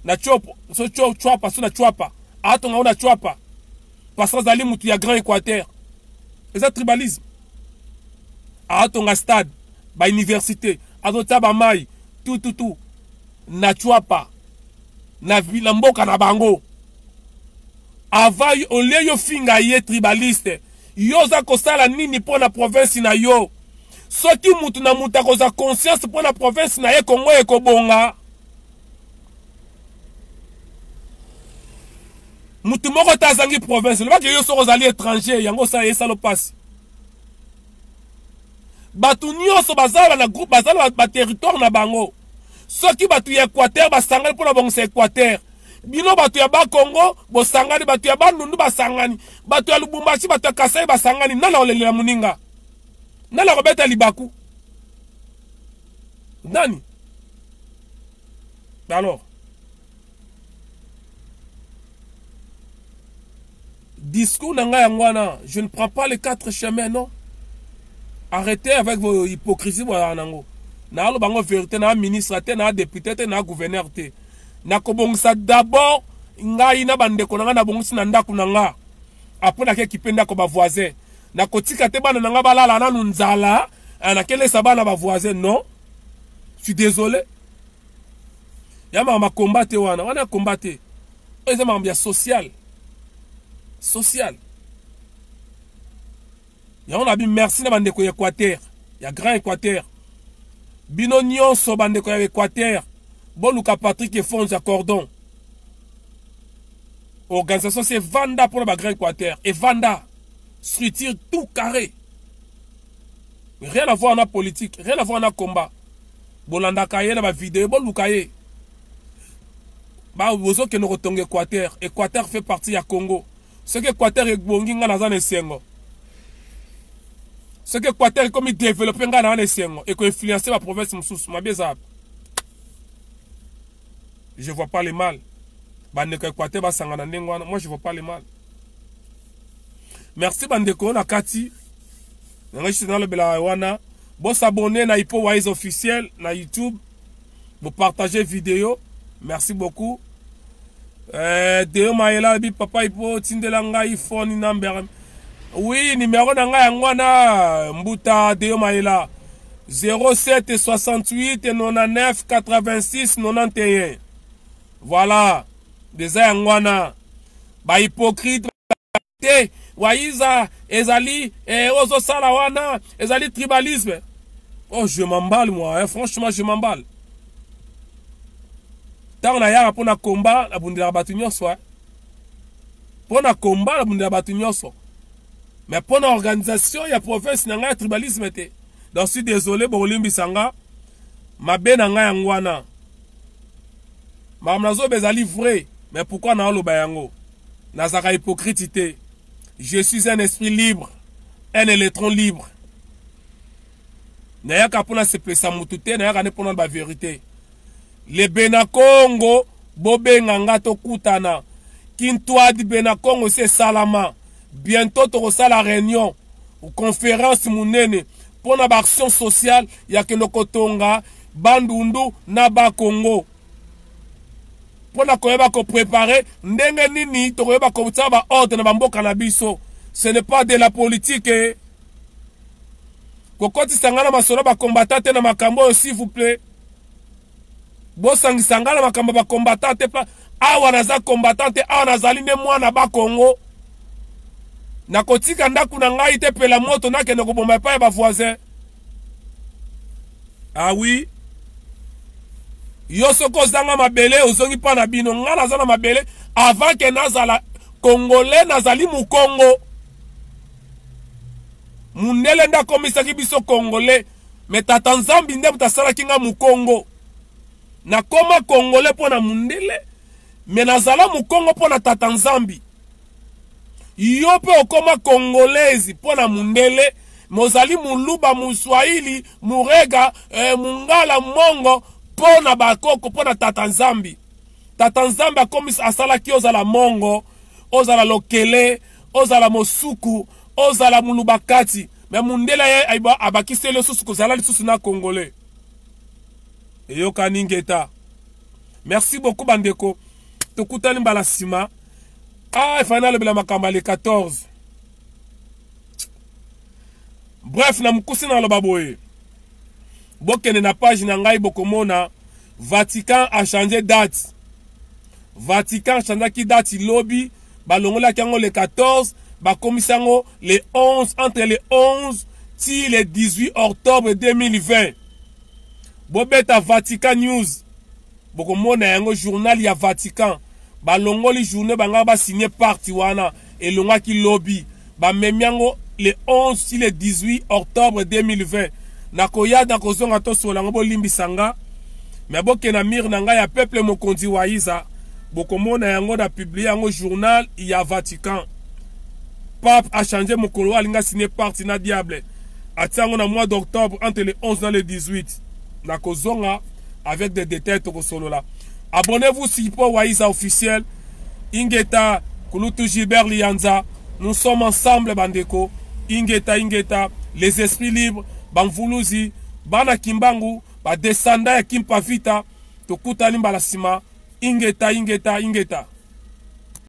na chopo so chwapa so na chwapa aotonga na chwapa parce que azali mutu ya Grand Équateur eza tribalisme. Aotonga stade ba université azota ba mai tout na chwapa na vila mboka na bango avant olie yo finga ye tribaliste yo za kosala nini po na province na yo soki mutu na mutu akoza conscience po na province na ye Kongo ekobonga mutu moko tazangi province lebaki yo soko ozali étranger yango sa esalo pasi batu nyonso bazala na groupe bazala ba territoire na bango soki batu ya Équateur basangani po na bongisa Équateur bino batu ya Bakongo bosangani batu ya Bandundu basangani batu ya Lubumbashi batu ya Kasai basangani nana olelela muninga nana kobeta libaku nani alors discours nanga yangwana je ne prends pas les 4 chemins non. Arrêtez avec vos hypocrisies nango. Na lo bango vérité na ministre te na député te na gouverneur te. Na kobongisa d'abord ngai na bandeko nanga na bongisi na ndako nanga. Après na ke kipenda ko ba voisin. Na kotika te bana nanga balala na nzala, na kele sabana ba voisin non. Je suis désolé. Yama ma combattre wana combattre. Eza mambia social. Social. Ya on a dit merci na bandeko ya Équateur, ya Grand Équateur. Bino nyonso bandeko ya Équateur, boluka Patrick et Fonza Cordon. Organisation c'est Vanda pour le Grand Équateur et Vanda structure tout carré. Rien à voir na politique, rien à voir na combat. Bolanda kaye na ba vidéo boluka ye. Ba ozo ke no rotonga Équateur, Équateur fait partie ya Congo. Ce que Équateur est bonginga na zane sengo. Ce que Équateur est comme développé nga na sengo et ko influencer la province msusu mabeza. Je vois pas le mal. Bandeko Équateur ba sangana ndengwana, moi je vois pas le mal. Merci bandeko na kati. Nangisi na le bela wana. Bon s'abonner na Ipo Wise officiel na YouTube. Vous partagez vidéo. Merci beaucoup. Deo Maela bi papa Ipo tindela nga iPhone number. Oui, numéro na nga yangwana mbuta Deo Maela 07 68 99 86 91. Voilà. Des yangwana ba hypocrite te waiza ezali ozo sala wana ezali tribalisme. Oh, je m'emballe moi, hein. Franchement je m'emballe. Tant na ya pour na combat la bundela batu nyonso. Pour na combat la bundela batu nyonso. Mais pour na organisation ya province na nga tribalisme te. Donc je suis désolé bolimbi sanga mabe na nga yangwana. Mamnazo bezali vrai, mais pourquoi na lo bayango? Nazaka hypocrite. Je suis un esprit libre, un électron libre. Nayaka pona se pesa mutute, nayaka ne pona ba vérité. Le Benakongo, bobe nganga to kutana. Kintwa di Benakongo c'est salama. Bientôt to la réunion ou conférence munene pona ba action sociale ya kenokotonga bandundu na ba Congo. Pona koyeba ko préparer ndenge nini to koyeba ko tsaba ordre na bamboka na biso. Ce n'est pas de la politique. Kokoti sangana masolo ba combattant na makambo s'il vous plaît. Bosangi sangana makambo ba combattant pa awa naza combattant awa nazali ne mwana ba Congo. Na kotika ndaku na ngai te pela moto na kende ko bomba pa ba voisin. Ah oui. Yo soko zanga mabele ozongi pa na bino ngana zana mabele avant que nazala congolais nazali mu Congo. Mundele nda komisaki biso congolais mais tata Nzambi nde mutasala kinga mu Congo. Na koma congolais pona mundele mais nazala mu Congo pona tata Nzambi. yo pe okoma congolaise pona mundele mozali muluba muswahili murega mungala mongo pona bakoko pona tata nzambi akomi asalaki ozala mongo ozala lokele ozala mosuku ozala muluba kati me mundele ye abakiseli osusu kozala lisusu na congolais eyokani ngeta. Merci beaucoup bandeko tokutani mbala sima efana lobela makambo le 14. Bref na mukusi na loba boye bokene na page na ngai bokomona Vatican a changé date. Vatican chanaki date lobby balongola kango le 14 bakomisango le 11 entre le 11 ti le 18 octobre 2020. Bobeta Vatican News bokomona yango journal ya Vatican balongoli journée banga ba signé parti wana elongaki lobby ba memiango le 11 ti le 18 octobre 2020 nakoyada kozonga to solango bolimbisanga me bokena mir na ngai ya peuple mokonzi wa Isa bokomona yango da publier yango journal ya Vatican. Pape a changé mokolo alinga signé parti na diable atiango na mois d'octobre entre le 11 et le 18 nakozonga avec des détails tokosolola. Abonnez-vous si pour Waiza officiel Ingeta Kulutu Gilbert Lianza. Nous sommes ensemble bandeko Ingeta les esprits libres Bamvuluzi Bana Kimbangu ba descenda ya Kimpavita tokutani mbala sima Ingeta